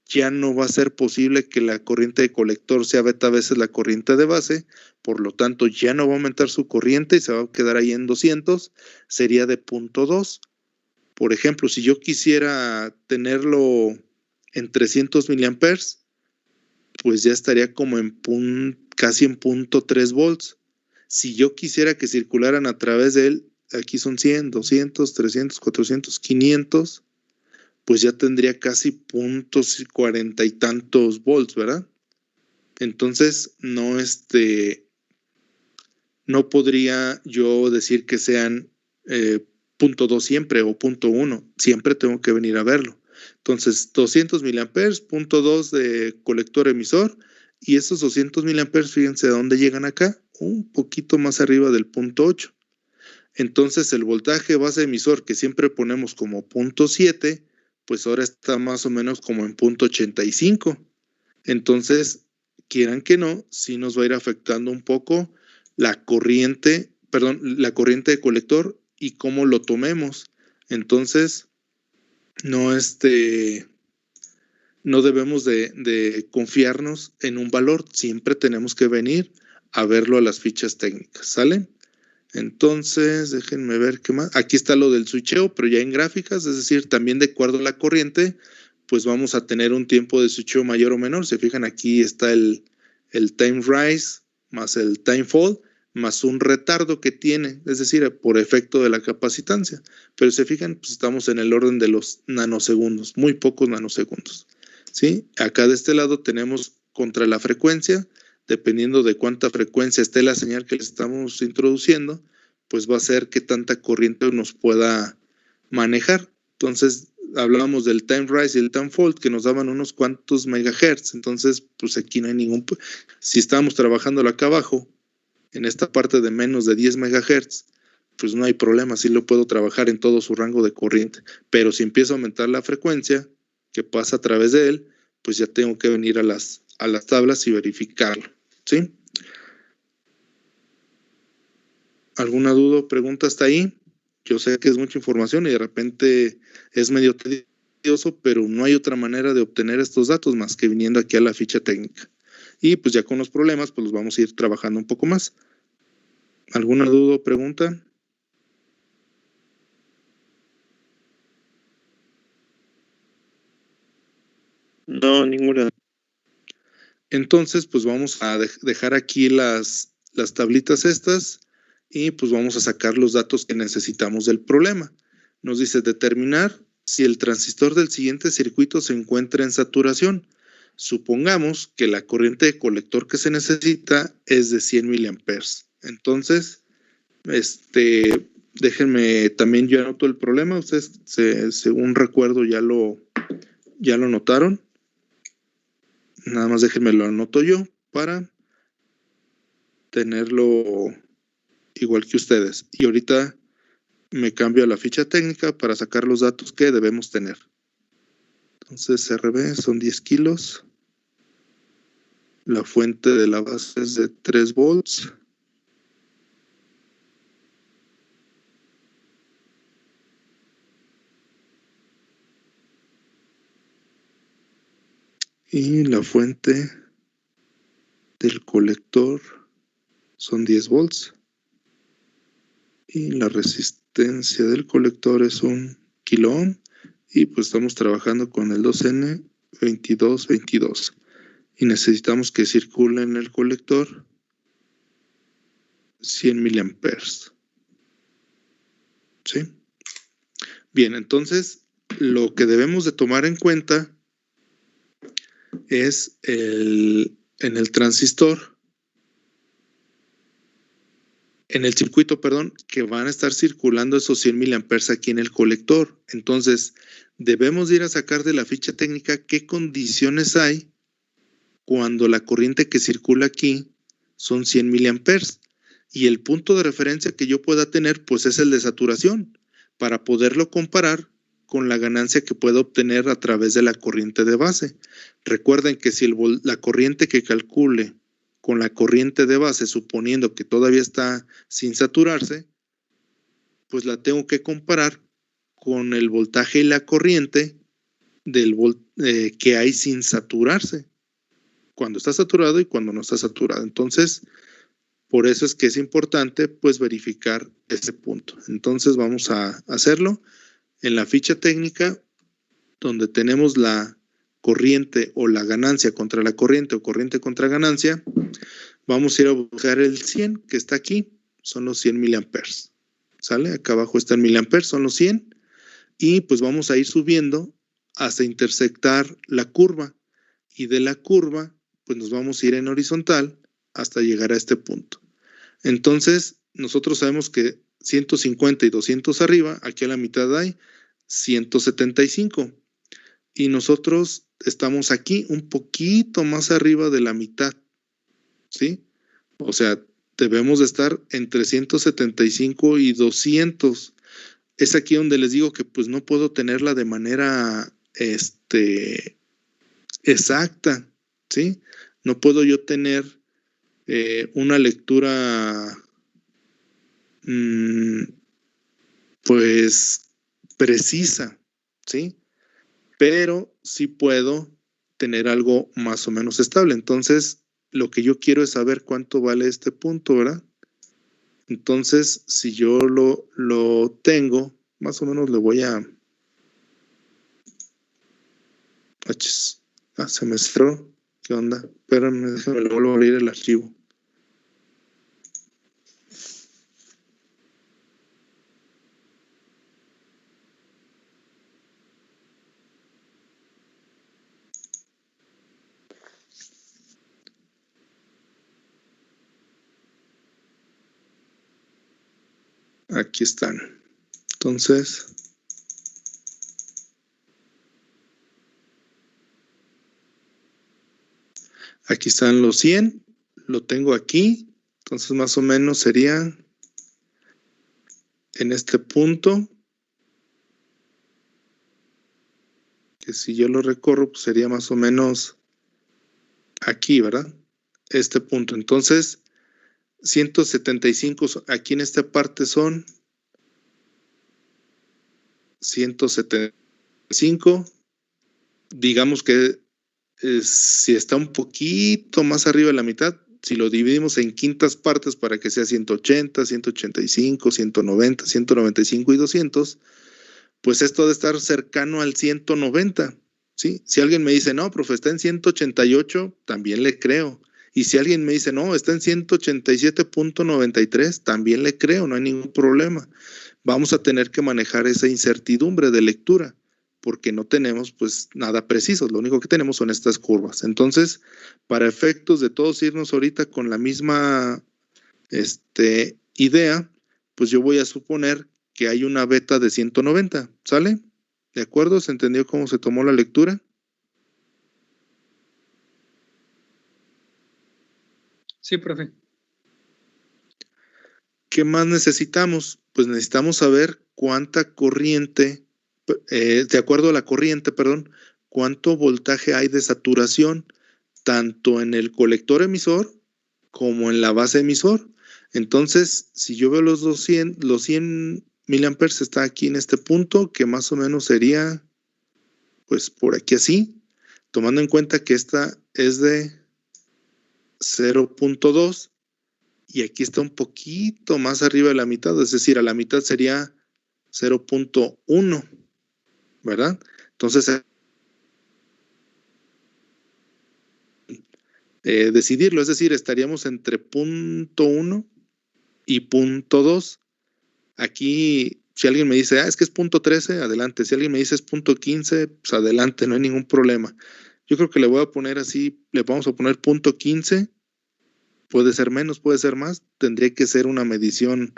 ya no va a ser posible que la corriente de colector sea beta veces la corriente de base, por lo tanto ya no va a aumentar su corriente y se va a quedar ahí en 200, sería de 0.2. Por ejemplo, si yo quisiera tenerlo en 300 miliamperes, pues ya estaría como casi en 0.3 volts. Si yo quisiera que circularan a través de él, aquí son 100, 200, 300, 400, 500, pues ya tendría casi 0.40 y tantos volts, ¿verdad? Entonces, no podría yo decir que sean 0.2 siempre o 0.1. Siempre tengo que venir a verlo. Entonces, 200 miliamperes, 0.2 de colector emisor, y esos 200 miliamperes, fíjense de dónde llegan acá, un poquito más arriba del 0.8. Entonces, el voltaje base emisor que siempre ponemos como 0.7, pues ahora está más o menos como en 0.85. Entonces, quieran que no, sí nos va a ir afectando un poco la corriente de colector y cómo lo tomemos. Entonces, no debemos de confiarnos en un valor, siempre tenemos que venir a verlo a las fichas técnicas, ¿sale? Entonces, déjenme ver qué más. Aquí está lo del switcheo, pero ya en gráficas, es decir, también de acuerdo a la corriente, pues vamos a tener un tiempo de switcheo mayor o menor. Se fijan, aquí está el time rise más el time fall más un retardo que tiene, es decir, por efecto de la capacitancia. Pero se fijan, pues estamos en el orden de los nanosegundos, muy pocos nanosegundos, ¿sí? Acá de este lado tenemos contra la frecuencia, dependiendo de cuánta frecuencia esté la señal que le estamos introduciendo, pues va a ser qué tanta corriente nos pueda manejar. Entonces, hablábamos del time rise y el time fall, que nos daban unos cuantos megahertz. Entonces, pues aquí no hay ningún... Si estábamos trabajando acá abajo, en esta parte de menos de 10 megahertz, pues no hay problema, sí lo puedo trabajar en todo su rango de corriente. Pero si empiezo a aumentar la frecuencia que pasa a través de él, pues ya tengo que venir a las tablas y verificarlo, ¿sí? ¿Alguna duda o pregunta hasta ahí? Yo sé que es mucha información y de repente es medio tedioso, pero no hay otra manera de obtener estos datos más que viniendo aquí a la ficha técnica. Y pues ya con los problemas, pues los vamos a ir trabajando un poco más. ¿Alguna duda o pregunta? No, ninguna. Entonces, pues vamos a dejar aquí las tablitas estas y pues vamos a sacar los datos que necesitamos del problema. Nos dice determinar si el transistor del siguiente circuito se encuentra en saturación. Supongamos que la corriente de colector que se necesita es de 100 miliamperes. Entonces, déjenme, también yo anoto el problema. Ustedes, según recuerdo, ya lo notaron. Nada más déjenme lo anoto yo para tenerlo igual que ustedes. Y ahorita me cambio a la ficha técnica para sacar los datos que debemos tener. Entonces, RB son 10 kilos. La fuente de la base es de 3 volts. Y la fuente del colector son 10 volts. Y la resistencia del colector es 1 kilo ohm. Y pues estamos trabajando con el 2N2222. Y necesitamos que circule en el colector 100 miliamperes. ¿Sí? Bien, entonces lo que debemos de tomar en cuenta es en el transistor, en el circuito, perdón, que van a estar circulando esos 100 miliamperes aquí en el colector. Entonces, debemos ir a sacar de la ficha técnica qué condiciones hay cuando la corriente que circula aquí son 100 miliamperes. Y el punto de referencia que yo pueda tener, pues es el de saturación, para poderlo comparar con la ganancia que puedo obtener a través de la corriente de base. Recuerden que si la corriente que calcule con la corriente de base, suponiendo que todavía está sin saturarse, pues la tengo que comparar con el voltaje y la corriente que hay sin saturarse, cuando está saturado y cuando no está saturado. Entonces, por eso es que es importante pues verificar ese punto. Entonces vamos a hacerlo en la ficha técnica, donde tenemos la corriente o la ganancia contra la corriente o corriente contra ganancia. Vamos a ir a buscar el 100 que está aquí, son los 100 miliamperes. ¿Sale? Acá abajo está el miliamperes, son los 100. Y pues vamos a ir subiendo hasta intersectar la curva. Y de la curva, pues nos vamos a ir en horizontal hasta llegar a este punto. Entonces, nosotros sabemos que 150 y 200 arriba, aquí a la mitad hay 175. Y nosotros estamos aquí un poquito más arriba de la mitad, ¿sí? O sea, debemos de estar entre 175 y 200. Es aquí donde les digo que pues no puedo tenerla de manera exacta, ¿sí? No puedo yo tener una lectura pues precisa, ¿sí? Pero sí puedo tener algo más o menos estable. Entonces, lo que yo quiero es saber cuánto vale este punto, ¿verdad? Entonces, si yo lo tengo, más o menos le voy a Achis. Se me cerró. ¿Qué onda? Espérame, déjame, le vuelvo a abrir el archivo. Aquí están. Entonces, aquí están los 100. Lo tengo aquí. Entonces, más o menos sería en este punto. Que si yo lo recorro, pues sería más o menos aquí, ¿verdad? Este punto. Entonces, 175, aquí en esta parte son 175. Digamos que si está un poquito más arriba de la mitad, si lo dividimos en quintas partes para que sea 180, 185, 190, 195 y 200, pues esto debe estar cercano al 190, ¿sí? Si alguien me dice, no, profe, está en 188, también le creo. Y si alguien me dice, no, está en 187.93, también le creo, no hay ningún problema. Vamos a tener que manejar esa incertidumbre de lectura, porque no tenemos pues nada preciso, lo único que tenemos son estas curvas. Entonces, para efectos de todos irnos ahorita con la misma idea, pues yo voy a suponer que hay una beta de 190, ¿sale? ¿De acuerdo? ¿Se entendió cómo se tomó la lectura? Sí, profe. ¿Qué más necesitamos? Pues necesitamos saber cuánta corriente, de acuerdo a la corriente, perdón, cuánto voltaje hay de saturación, tanto en el colector emisor como en la base emisor. Entonces, si yo veo los 100 miliamperes está aquí en este punto, que más o menos sería, pues por aquí así, tomando en cuenta que esta es de 0.2 y aquí está un poquito más arriba de la mitad, es decir, a la mitad sería 0.1, ¿verdad? Entonces, decidirlo, es decir, estaríamos entre punto 1 y punto 2. Aquí, si alguien me dice, es que es punto 13, adelante. Si alguien me dice es punto 15, pues adelante, no hay ningún problema. Yo creo que le voy a poner así, le vamos a poner punto 15. Puede ser menos, puede ser más. Tendría que ser una medición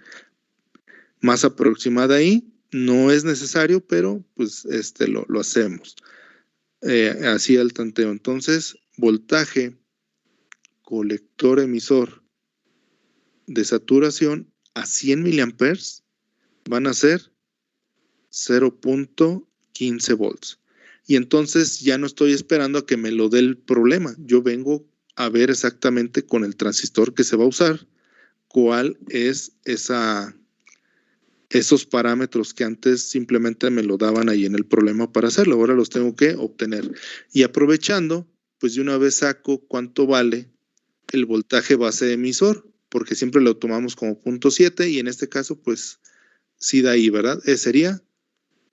más aproximada ahí. No es necesario, pero pues lo hacemos. Así al tanteo. Entonces, voltaje, colector emisor de saturación a 100 miliamperes van a ser 0.15 volts. Y entonces ya no estoy esperando a que me lo dé el problema. Yo vengo a ver exactamente con el transistor que se va a usar cuál es esos parámetros que antes simplemente me lo daban ahí en el problema para hacerlo. Ahora los tengo que obtener. Y aprovechando, pues de una vez saco cuánto vale el voltaje base emisor, porque siempre lo tomamos como 0.7 y en este caso, pues sí da ahí, ¿verdad? Sería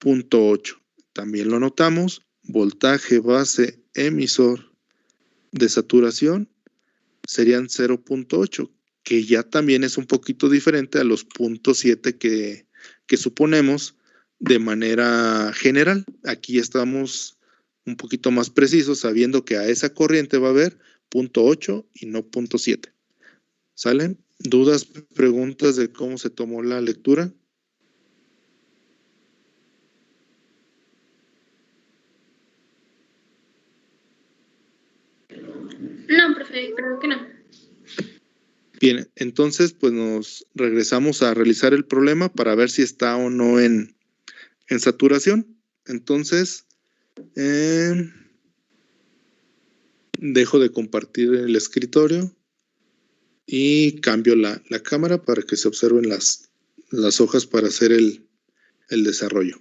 0.8. También lo notamos, voltaje base emisor de saturación serían 0.8, que ya también es un poquito diferente a los 0.7 que suponemos de manera general. Aquí estamos un poquito más precisos, sabiendo que a esa corriente va a haber 0.8 y no 0.7. ¿Salen? ¿Dudas, preguntas de cómo se tomó la lectura? No, profe, creo que no. Bien, entonces pues nos regresamos a realizar el problema para ver si está o no en saturación. Entonces, dejo de compartir el escritorio y cambio la cámara para que se observen las hojas para hacer el desarrollo.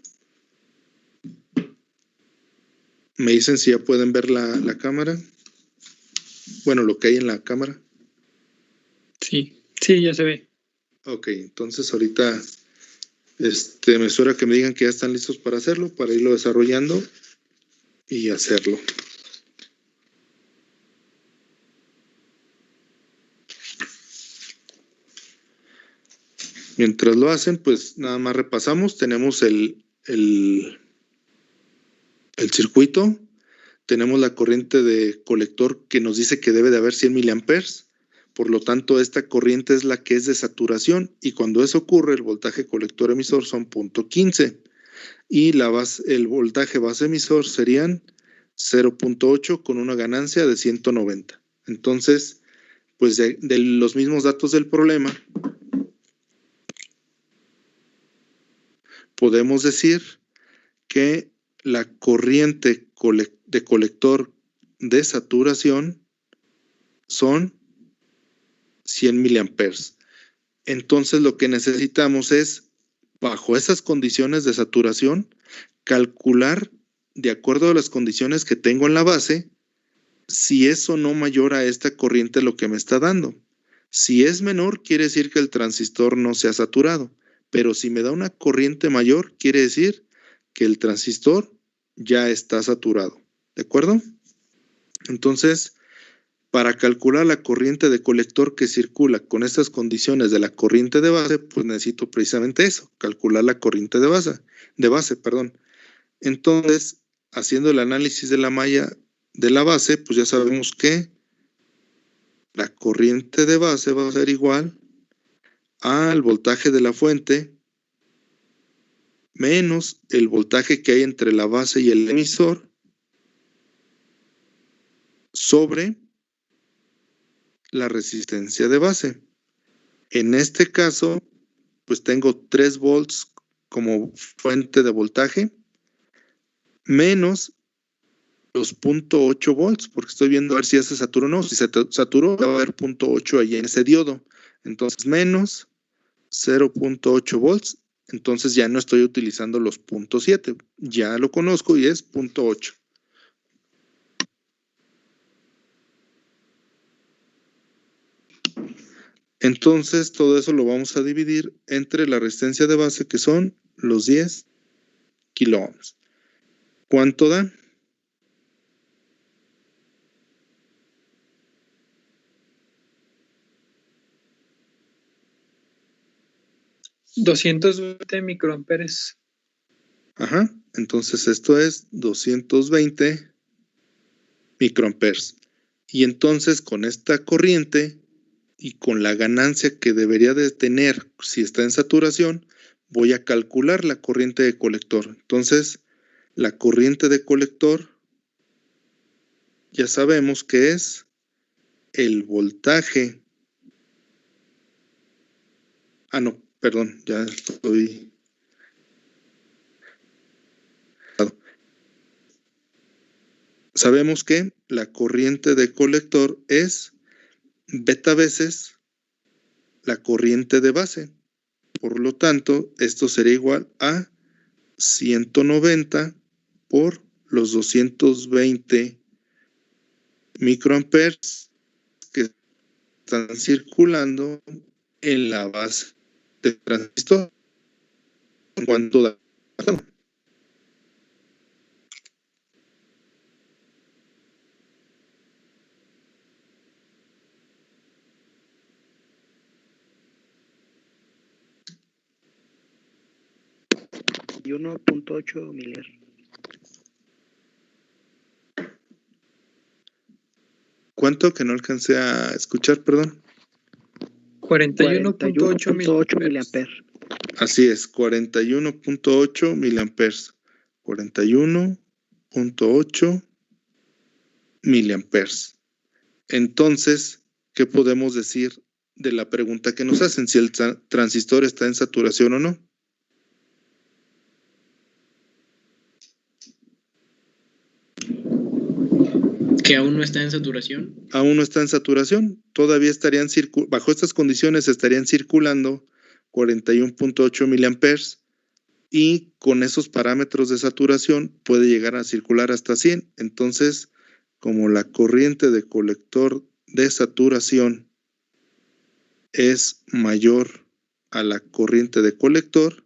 Me dicen si ya pueden ver la cámara. Bueno, lo que hay en la cámara. Sí, sí, ya se ve. Ok, entonces ahorita me suena que me digan que ya están listos para hacerlo, para irlo desarrollando. y hacerlo. Mientras lo hacen, pues nada más repasamos. Tenemos el circuito. Tenemos la corriente de colector que nos dice que debe de haber 100 miliamperes. Por lo tanto, esta corriente es la que es de saturación. Y cuando eso ocurre, el voltaje colector emisor son 0.15. Y el voltaje base emisor serían 0.8 con una ganancia de 190. Entonces, pues de los mismos datos del problema, podemos decir que la corriente de colector de saturación son 100 miliamperes. Entonces lo que necesitamos es, bajo esas condiciones de saturación, calcular, de acuerdo a las condiciones que tengo en la base, si es o no mayor a esta corriente lo que me está dando. Si es menor, quiere decir que el transistor no se ha saturado. Pero si me da una corriente mayor, quiere decir que el transistor ya está saturado. ¿De acuerdo? Entonces, para calcular la corriente de colector que circula con estas condiciones de la corriente de base, pues necesito precisamente eso, calcular la corriente de base. Entonces, haciendo el análisis de la malla de la base, pues ya sabemos que la corriente de base va a ser igual al voltaje de la fuente menos el voltaje que hay entre la base y el emisor sobre la resistencia de base. En este caso, pues tengo 3 volts como fuente de voltaje menos los 0.8 volts, porque estoy viendo a ver si ya se saturó o no. Si se saturó, va a haber 0.8 ahí en ese diodo. Entonces, menos 0.8 volts. Entonces ya no estoy utilizando los 0.7. Ya lo conozco y es 0.8. Entonces, todo eso lo vamos a dividir entre la resistencia de base, que son los 10 kiloohms. ¿Cuánto da? $220 microamperes. Ajá, entonces esto es 220 microamperes. Y entonces con esta corriente y con la ganancia que debería de tener si está en saturación, voy a calcular la corriente de colector. Entonces, la corriente de colector ya sabemos que es el voltaje. No, perdón, ya estoy. Sabemos que la corriente de colector es beta veces la corriente de base. Por lo tanto, esto será igual a 190 por los 220 microamperes que están circulando en la base del transistor. ¿Cuánto da? Y 1.8 miliar. ¿Cuánto? Que no alcancé a escuchar, perdón. 41.8 miliamperes. Así es, 41.8 miliamperes. 41.8 miliamperes. Entonces, ¿qué podemos decir de la pregunta que nos hacen? Si el transistor está en saturación o no. ¿Que aún no está en saturación? Aún no está en saturación. Todavía estarían bajo estas condiciones estarían circulando 41.8 miliamperes y con esos parámetros de saturación puede llegar a circular hasta 100. Entonces, como la corriente de colector de saturación es mayor a la corriente de colector,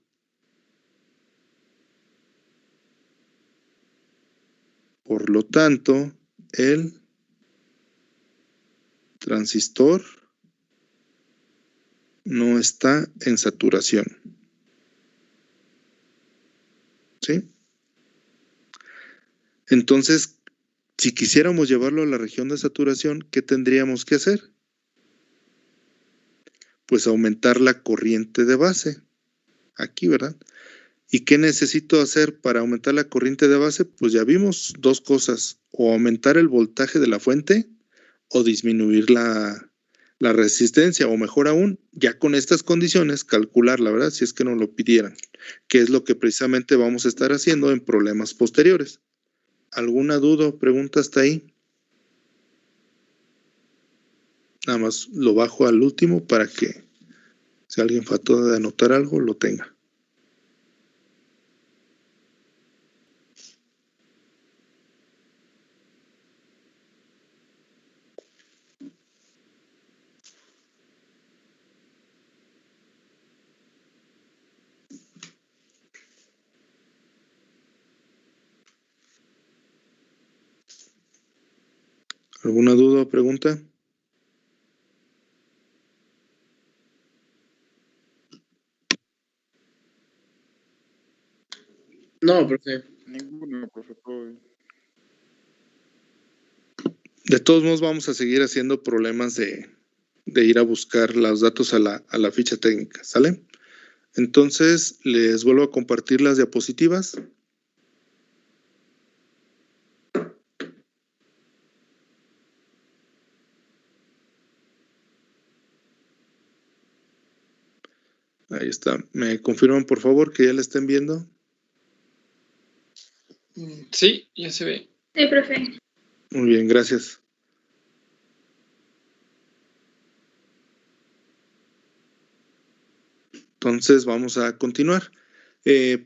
Por lo tanto, el transistor no está en saturación. ¿Sí? Entonces, si quisiéramos llevarlo a la región de saturación, ¿qué tendríamos que hacer? Pues aumentar la corriente de base. Aquí, ¿verdad? ¿Y qué necesito hacer para aumentar la corriente de base? Pues ya vimos dos cosas, o aumentar el voltaje de la fuente o disminuir la resistencia, o mejor aún, ya con estas condiciones, calcularla, ¿verdad? Si es que nos lo pidieran, que es lo que precisamente vamos a estar haciendo en problemas posteriores. ¿Alguna duda o pregunta hasta ahí? Nada más lo bajo al último para que si alguien faltó de anotar algo, lo tenga. ¿Alguna duda o pregunta? No, profe. Ninguno, profe, todo bien. De todos modos vamos a seguir haciendo problemas de ir a buscar los datos a la ficha técnica, ¿sale? Entonces, les vuelvo a compartir las diapositivas. Ahí está. ¿Me confirman, por favor, que ya la estén viendo? Sí, ya se ve. Sí, profe. Muy bien, gracias. Entonces, vamos a continuar.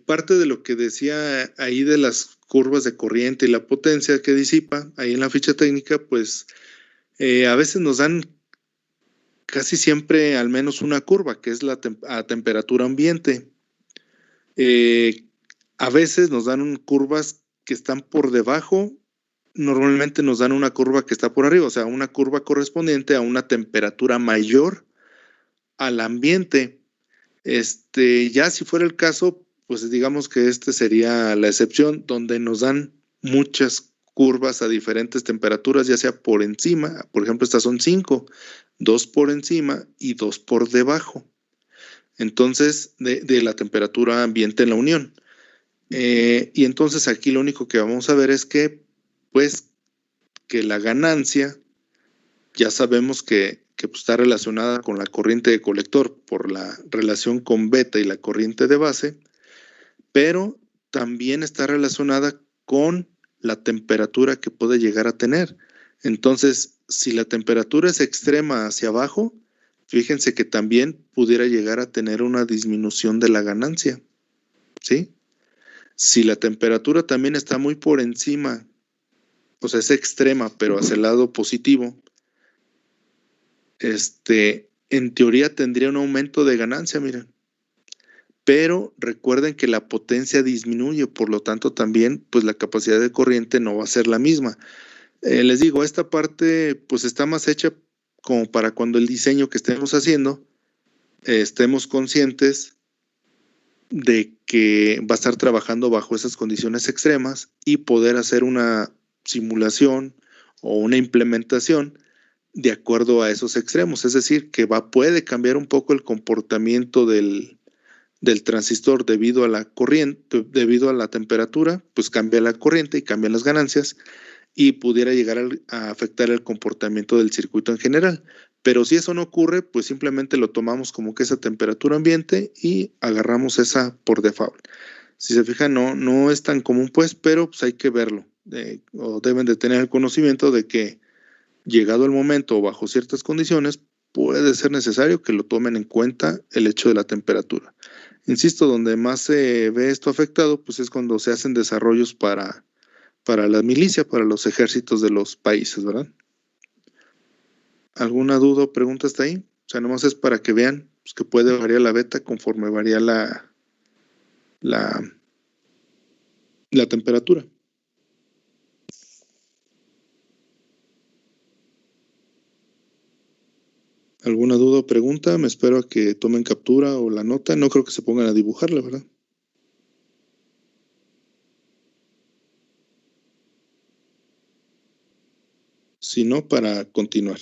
Parte de lo que decía ahí de las curvas de corriente y la potencia que disipa, ahí en la ficha técnica, pues a veces nos dan casi siempre al menos una curva, que es a temperatura ambiente. A veces nos dan curvas que están por debajo, normalmente nos dan una curva que está por arriba, o sea, una curva correspondiente a una temperatura mayor al ambiente. Ya si fuera el caso, pues digamos que sería la excepción, donde nos dan muchas curvas a diferentes temperaturas, ya sea por encima, por ejemplo, estas son 5, 2 por encima y 2 por debajo. Entonces, de la temperatura ambiente en la unión. Y entonces aquí lo único que vamos a ver es que, pues, que la ganancia, ya sabemos que pues, está relacionada con la corriente de colector por la relación con beta y la corriente de base, pero también está relacionada con la temperatura que puede llegar a tener. Entonces, si la temperatura es extrema hacia abajo, fíjense que también pudiera llegar a tener una disminución de la ganancia, ¿sí? Si la temperatura también está muy por encima, o sea, es extrema, pero hacia el lado positivo, en teoría tendría un aumento de ganancia, miren. Pero recuerden que la potencia disminuye, por lo tanto también pues la capacidad de corriente no va a ser la misma. Les digo, esta parte pues está más hecha como para cuando el diseño que estemos haciendo estemos conscientes de que va a estar trabajando bajo esas condiciones extremas y poder hacer una simulación o una implementación de acuerdo a esos extremos. Es decir, que puede cambiar un poco el comportamiento del transistor debido a la corriente, debido a la temperatura, pues cambia la corriente y cambian las ganancias y pudiera llegar a afectar el comportamiento del circuito en general. Pero si eso no ocurre, pues simplemente lo tomamos como que esa temperatura ambiente y agarramos esa por default. Si se fijan, no es tan común pues, pero pues hay que verlo. O deben de tener el conocimiento de que llegado el momento o bajo ciertas condiciones, puede ser necesario que lo tomen en cuenta el hecho de la temperatura. Insisto, donde más se ve esto afectado, pues es cuando se hacen desarrollos para la milicia, para los ejércitos de los países, ¿verdad? ¿Alguna duda o pregunta hasta ahí? O sea, nomás es para que vean pues, que puede variar la beta conforme varía la temperatura. ¿Alguna duda o pregunta? Me espero a que tomen captura o la nota. No creo que se pongan a dibujarla, ¿verdad? Si no, para continuar.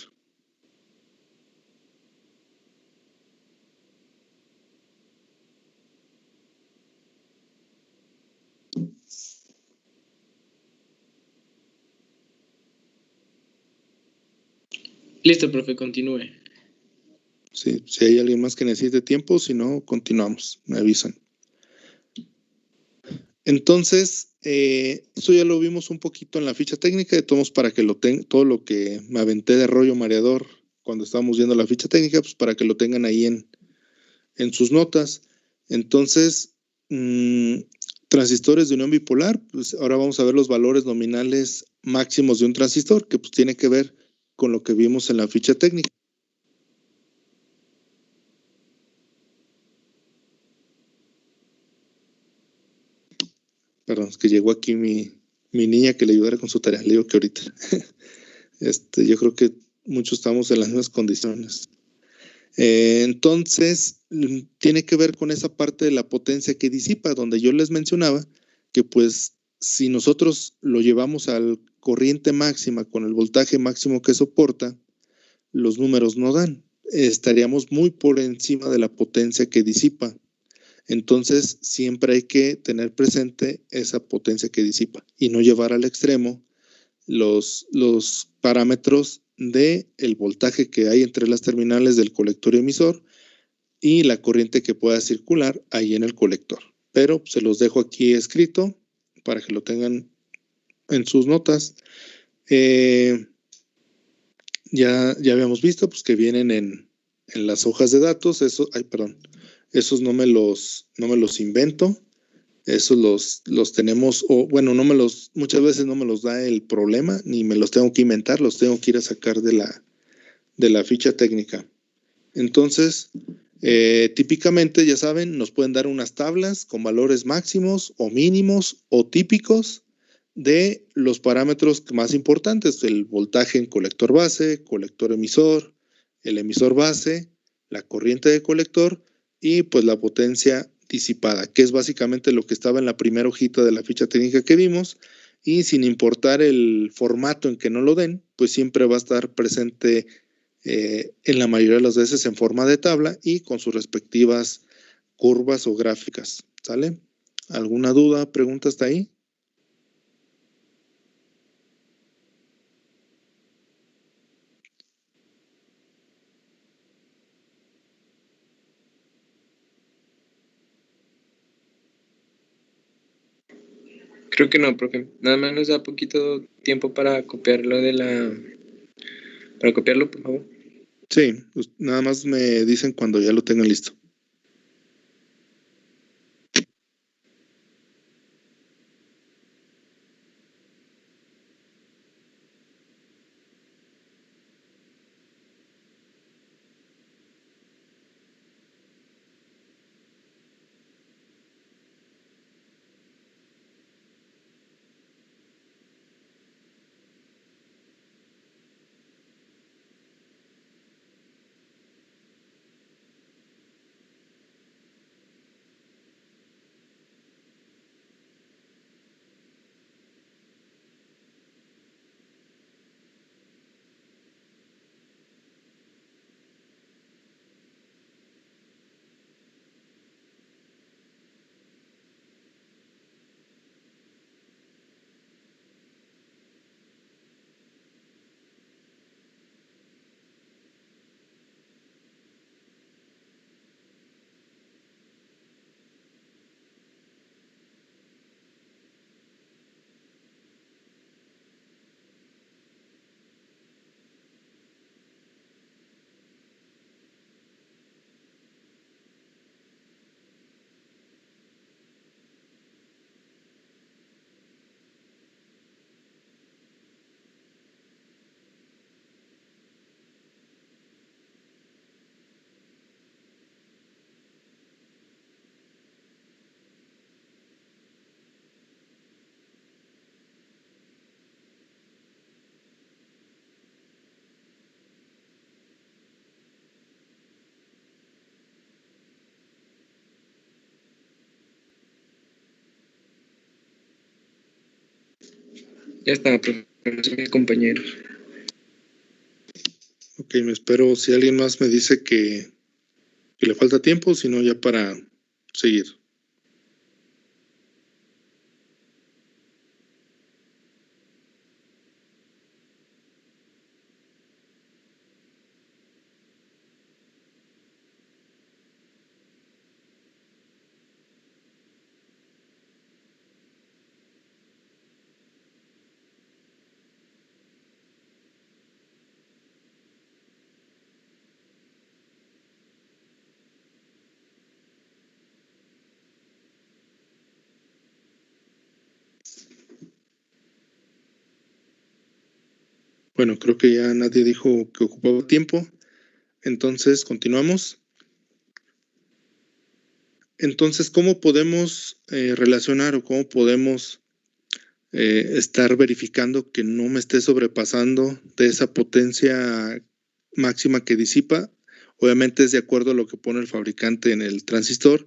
Listo, profe, continúe. Sí, si hay alguien más que necesite tiempo, si no, continuamos. Me avisan. Entonces, esto ya lo vimos un poquito en la ficha técnica, de todos para que lo tengan, todo lo que me aventé de rollo mareador cuando estábamos viendo la ficha técnica, pues para que lo tengan ahí en sus notas. Entonces, transistores de unión bipolar, pues ahora vamos a ver los valores nominales máximos de un transistor, que pues tiene que ver con lo que vimos en la ficha técnica. Perdón, es que llegó aquí mi niña que le ayudara con su tarea. Le digo que ahorita. Yo creo que muchos estamos en las mismas condiciones. Entonces, tiene que ver con esa parte de la potencia que disipa, donde yo les mencionaba que pues si nosotros lo llevamos al corriente máxima con el voltaje máximo que soporta, los números no dan. Estaríamos muy por encima de la potencia que disipa. Entonces, siempre hay que tener presente esa potencia que disipa y no llevar al extremo los parámetros del voltaje que hay entre las terminales del colector emisor y la corriente que pueda circular ahí en el colector. Pero se los dejo aquí escrito para que lo tengan en sus notas. Ya habíamos visto pues, que vienen en las hojas de datos. Esos no me los invento. Esos los tenemos, o bueno, muchas veces no me los da el problema, ni me los tengo que inventar, los tengo que ir a sacar de la ficha técnica. Entonces, típicamente, ya saben, nos pueden dar unas tablas con valores máximos o mínimos o típicos de los parámetros más importantes, el voltaje en colector base, colector emisor, el emisor base, la corriente de colector y pues la potencia disipada, que es básicamente lo que estaba en la primera hojita de la ficha técnica que vimos, y sin importar el formato en que no lo den, pues siempre va a estar presente en la mayoría de las veces en forma de tabla y con sus respectivas curvas o gráficas, ¿sale? ¿Alguna duda, pregunta hasta ahí? Creo que no, profe. Nada más nos da poquito tiempo para copiarlo Para copiarlo, por favor. Sí, pues nada más me dicen cuando ya lo tengan listo. Ya está, profe. No sé, mis compañeros. Ok, me espero si alguien más me dice que le falta tiempo, si no ya para seguir. Bueno, creo que ya nadie dijo que ocupaba tiempo. Entonces, continuamos. Entonces, ¿cómo podemos relacionar o cómo podemos estar verificando que no me esté sobrepasando de esa potencia máxima que disipa? Obviamente es de acuerdo a lo que pone el fabricante en el transistor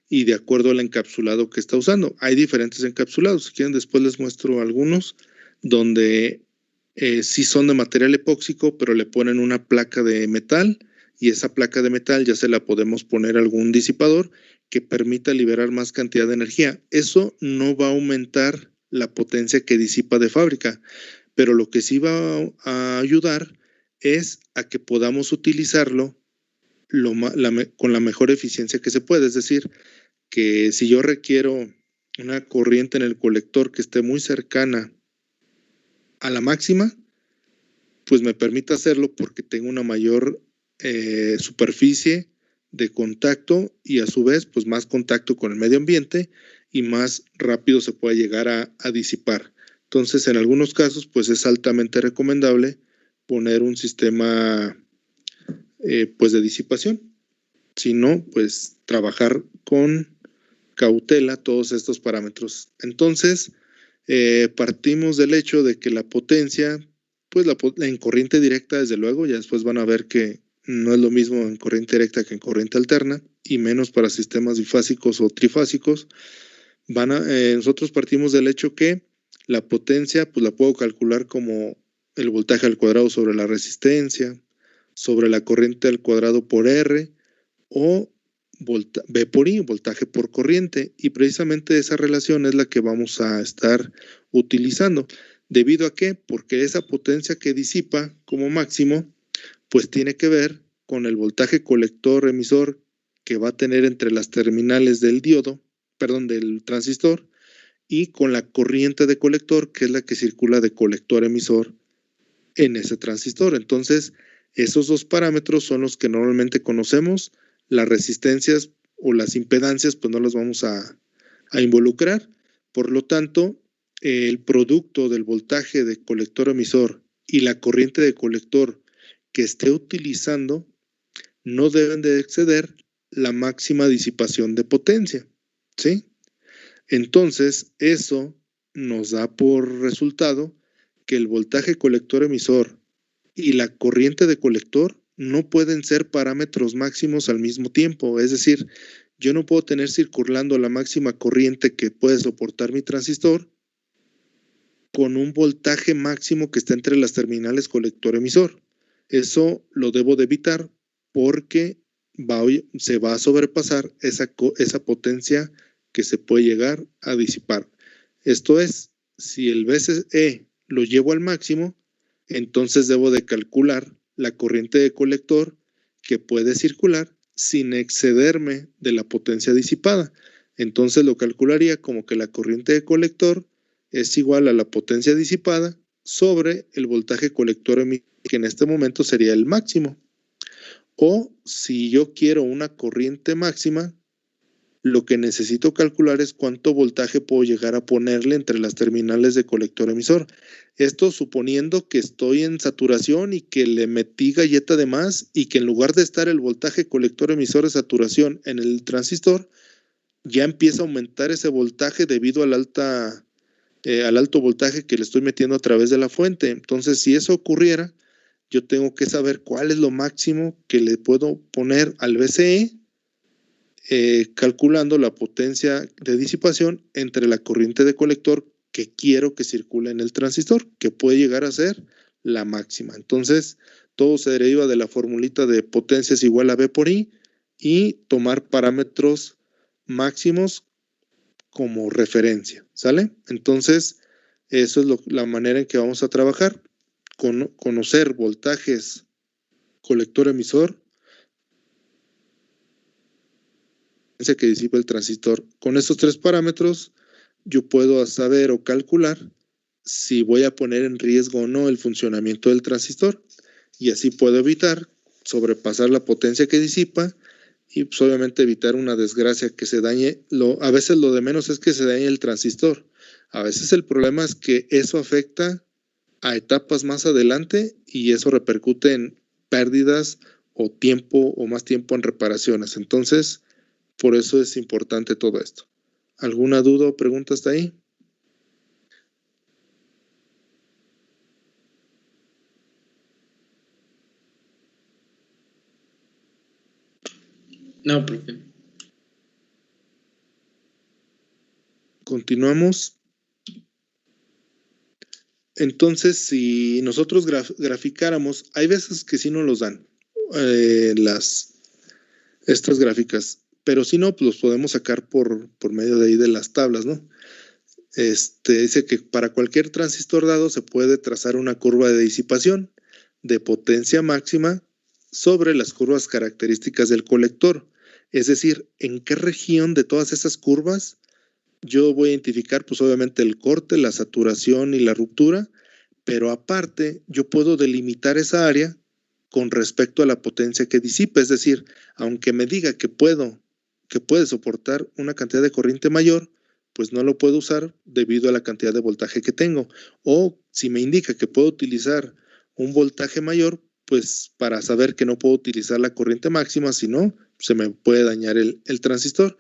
y de acuerdo al encapsulado que está usando. Hay diferentes encapsulados. Si quieren, después les muestro algunos donde sí son de material epóxico, pero le ponen una placa de metal y esa placa de metal ya se la podemos poner a algún disipador que permita liberar más cantidad de energía. Eso no va a aumentar la potencia que disipa de fábrica, pero lo que sí va a ayudar es a que podamos utilizarlo con la mejor eficiencia que se puede. Es decir, que si yo requiero una corriente en el colector que esté muy cercana a la máxima, pues me permite hacerlo porque tengo una mayor superficie de contacto y a su vez pues más contacto con el medio ambiente y más rápido se puede llegar a disipar. Entonces en algunos casos pues es altamente recomendable poner un sistema pues de disipación. Si no, pues trabajar con cautela todos estos parámetros. Entonces, partimos del hecho de que la potencia, pues en corriente directa, desde luego, ya después van a ver que no es lo mismo en corriente directa que en corriente alterna, y menos para sistemas bifásicos o trifásicos. Nosotros partimos del hecho que la potencia, pues la puedo calcular como el voltaje al cuadrado sobre la resistencia, sobre la corriente al cuadrado por R, o V por I, voltaje por corriente, y precisamente esa relación es la que vamos a estar utilizando. ¿Debido a qué? Porque esa potencia que disipa como máximo, pues tiene que ver con el voltaje colector emisor que va a tener entre las terminales del del transistor, y con la corriente de colector, que es la que circula de colector emisor en ese transistor. Entonces, esos dos parámetros son los que normalmente conocemos. Las resistencias o las impedancias, pues no las vamos a involucrar. Por lo tanto, el producto del voltaje de colector emisor y la corriente de colector que esté utilizando no deben de exceder la máxima disipación de potencia, ¿sí? Entonces, eso nos da por resultado que el voltaje colector emisor y la corriente de colector no pueden ser parámetros máximos al mismo tiempo. Es decir, yo no puedo tener circulando la máxima corriente que puede soportar mi transistor con un voltaje máximo que está entre las terminales colector-emisor. Eso lo debo de evitar porque se va a sobrepasar esa potencia que se puede llegar a disipar. Esto es, si el VCE lo llevo al máximo, entonces debo de calcular la corriente de colector que puede circular sin excederme de la potencia disipada. Entonces lo calcularía como que la corriente de colector es igual a la potencia disipada sobre el voltaje colector emisor, que en este momento sería el máximo. O si yo quiero una corriente máxima, lo que necesito calcular es cuánto voltaje puedo llegar a ponerle entre las terminales de colector emisor. Esto suponiendo que estoy en saturación y que le metí galleta de más y que en lugar de estar el voltaje colector emisor de saturación en el transistor, ya empieza a aumentar ese voltaje debido al alto voltaje que le estoy metiendo a través de la fuente. Entonces, si eso ocurriera, yo tengo que saber cuál es lo máximo que le puedo poner al VCE, calculando la potencia de disipación entre la corriente de colector que quiero que circule en el transistor, que puede llegar a ser la máxima. Entonces, todo se deriva de la formulita de potencia es igual a V por I y tomar parámetros máximos como referencia, ¿sale? Entonces, eso es la manera en que vamos a trabajar. Conocer voltajes colector emisor, que disipa el transistor. Con estos tres parámetros, yo puedo saber o calcular si voy a poner en riesgo o no el funcionamiento del transistor, y así puedo evitar sobrepasar la potencia que disipa y pues, obviamente evitar una desgracia que se dañe. A veces lo de menos es que se dañe el transistor. A veces el problema es que eso afecta a etapas más adelante y eso repercute en pérdidas o tiempo o más tiempo en reparaciones. Entonces, por eso es importante todo esto. ¿Alguna duda o pregunta hasta ahí? No, profe. Continuamos. Entonces, si nosotros graficáramos, hay veces que sí nos los dan estas gráficas, pero si no, pues los podemos sacar por medio de ahí de las tablas, ¿no? Dice que para cualquier transistor dado se puede trazar una curva de disipación de potencia máxima sobre las curvas características del colector. Es decir, en qué región de todas esas curvas yo voy a identificar, pues obviamente el corte, la saturación y la ruptura, pero aparte yo puedo delimitar esa área con respecto a la potencia que disipa. Es decir, aunque me diga que puede soportar una cantidad de corriente mayor, pues no lo puedo usar debido a la cantidad de voltaje que tengo. O si me indica que puedo utilizar un voltaje mayor, pues para saber que no puedo utilizar la corriente máxima, si no, se me puede dañar el transistor.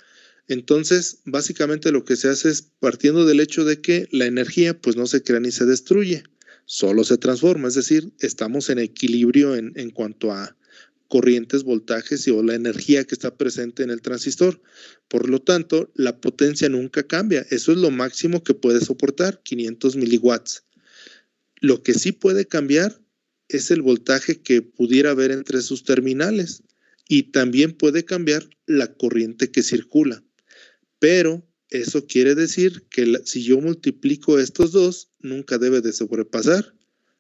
Entonces, básicamente lo que se hace es partiendo del hecho de que la energía pues no se crea ni se destruye, solo se transforma. Es decir, estamos en equilibrio en cuanto a corrientes, voltajes o la energía que está presente en el transistor. Por lo tanto, la potencia nunca cambia. Eso es lo máximo que puede soportar, 500 miliwatts. Lo que sí puede cambiar es el voltaje que pudiera haber entre sus terminales y también puede cambiar la corriente que circula. Pero eso quiere decir que si yo multiplico estos dos, nunca debe de sobrepasar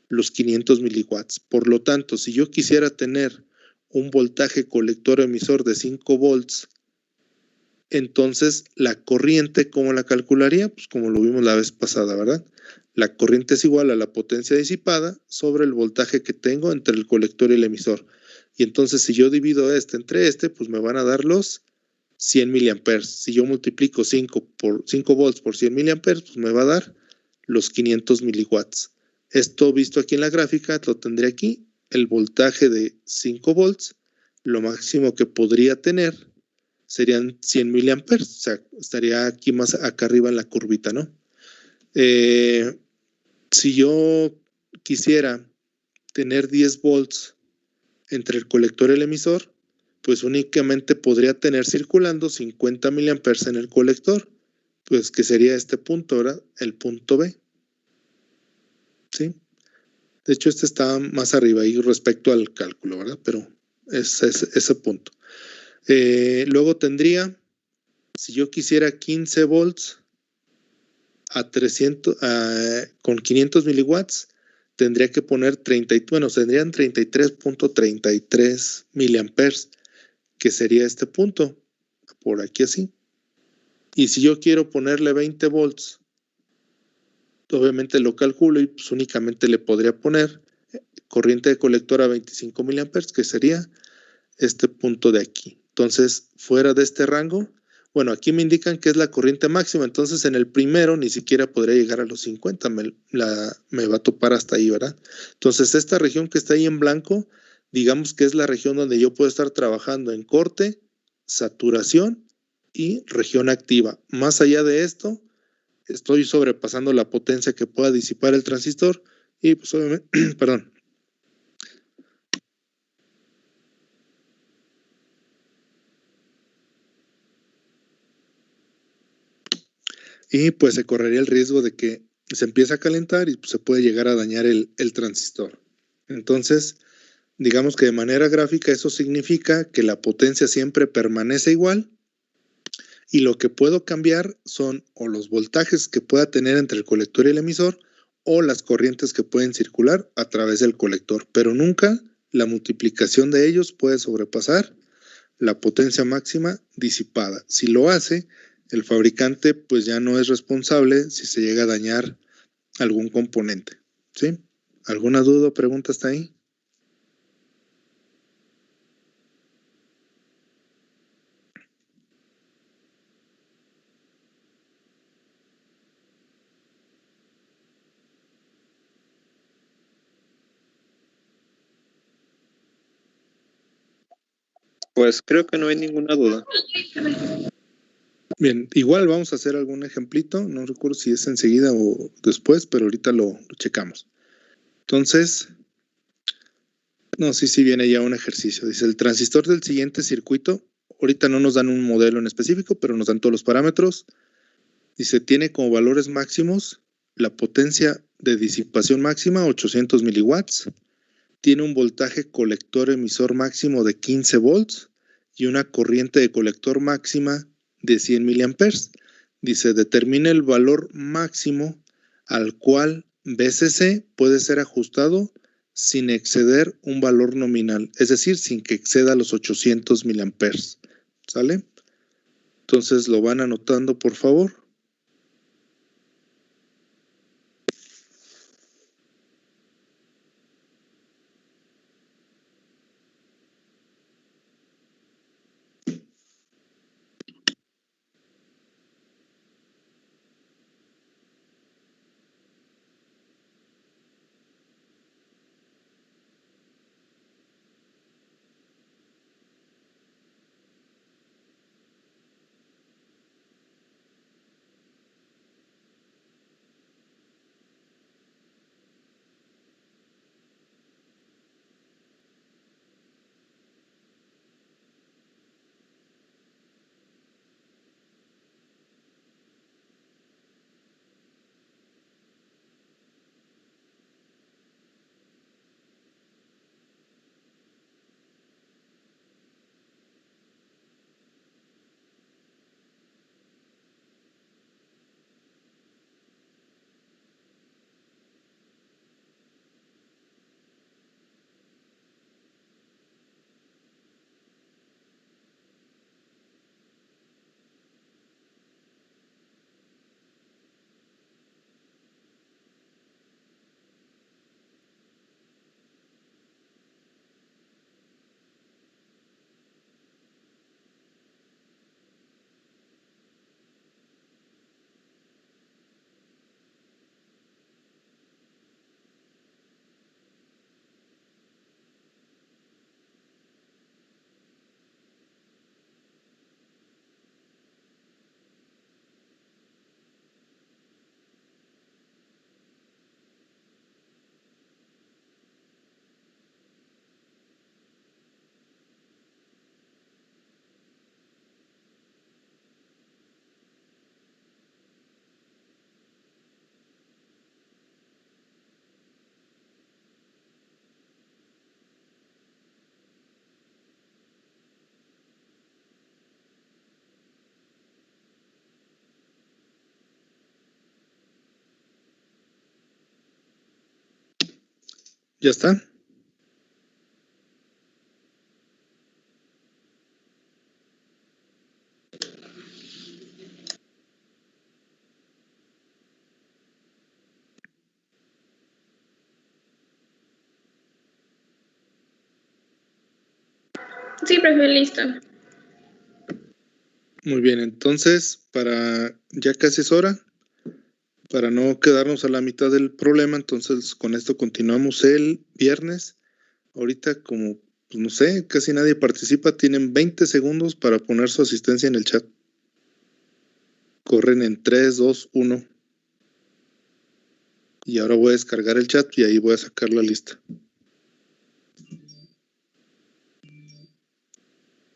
los 500 miliwatts. Por lo tanto, si yo quisiera tener un voltaje colector emisor de 5 volts, entonces la corriente, ¿cómo la calcularía? Pues como lo vimos la vez pasada, ¿verdad? La corriente es igual a la potencia disipada sobre el voltaje que tengo entre el colector y el emisor. Y entonces si yo divido entre pues me van a dar los 100 miliamperes. Si yo multiplico 5 volts por 100 miliamperes, pues me va a dar los 500 miliwatts. Esto visto aquí en la gráfica, lo tendré aquí, el voltaje de 5 volts, lo máximo que podría tener serían 100 miliamperes, o sea, estaría aquí más acá arriba en la curvita, ¿no? Si yo quisiera tener 10 volts entre el colector y el emisor, pues únicamente podría tener circulando 50 miliamperes en el colector, pues que sería este punto, ¿verdad? El punto B. ¿Sí? De hecho, este está más arriba ahí respecto al cálculo, ¿verdad? Pero es ese punto. Luego tendría, si yo quisiera 15 volts con 500 miliwatts, tendría que poner tendrían 33.33 miliamperes, que sería este punto, por aquí así. Y si yo quiero ponerle 20 volts, obviamente lo calculo y pues únicamente le podría poner corriente de colector a 25 miliamperes, que sería este punto de aquí. Entonces, fuera de este rango, bueno, aquí me indican que es la corriente máxima, entonces en el primero ni siquiera podría llegar a los 50, me va a topar hasta ahí, ¿verdad? Entonces, esta región que está ahí en blanco, digamos que es la región donde yo puedo estar trabajando en corte, saturación y región activa. Más allá de esto, estoy sobrepasando la potencia que pueda disipar el transistor y pues obviamente, perdón. y pues se correría el riesgo de que se empiece a calentar y pues, se puede llegar a dañar el transistor. Entonces, digamos que de manera gráfica eso significa que la potencia siempre permanece igual y lo que puedo cambiar son o los voltajes que pueda tener entre el colector y el emisor o las corrientes que pueden circular a través del colector, pero nunca la multiplicación de ellos puede sobrepasar la potencia máxima disipada. Si lo hace, el fabricante pues ya no es responsable si se llega a dañar algún componente, ¿sí? ¿Alguna duda o pregunta hasta ahí? Pues creo que no hay ninguna duda. Bien, igual vamos a hacer algún ejemplito, no recuerdo si es enseguida o después, pero ahorita lo checamos. Entonces, no, sí viene ya un ejercicio. Dice, el transistor del siguiente circuito, ahorita no nos dan un modelo en específico, pero nos dan todos los parámetros. Dice, tiene como valores máximos la potencia de disipación máxima, 800 miliwatts. Tiene un voltaje colector emisor máximo de 15 volts y una corriente de colector máxima de 100 miliamperes. Dice, determina el valor máximo al cual BCC puede ser ajustado sin exceder un valor nominal, es decir, sin que exceda los 800 miliamperes. ¿Sale? Entonces lo van anotando, por favor. ¿Ya está? Sí, profe, listo. Muy bien, entonces, ya casi es hora, para no quedarnos a la mitad del problema, entonces con esto continuamos el viernes. Ahorita como, pues no sé, casi nadie participa, tienen 20 segundos para poner su asistencia en el chat. Corren en 3, 2, 1. Y ahora voy a descargar el chat y ahí voy a sacar la lista.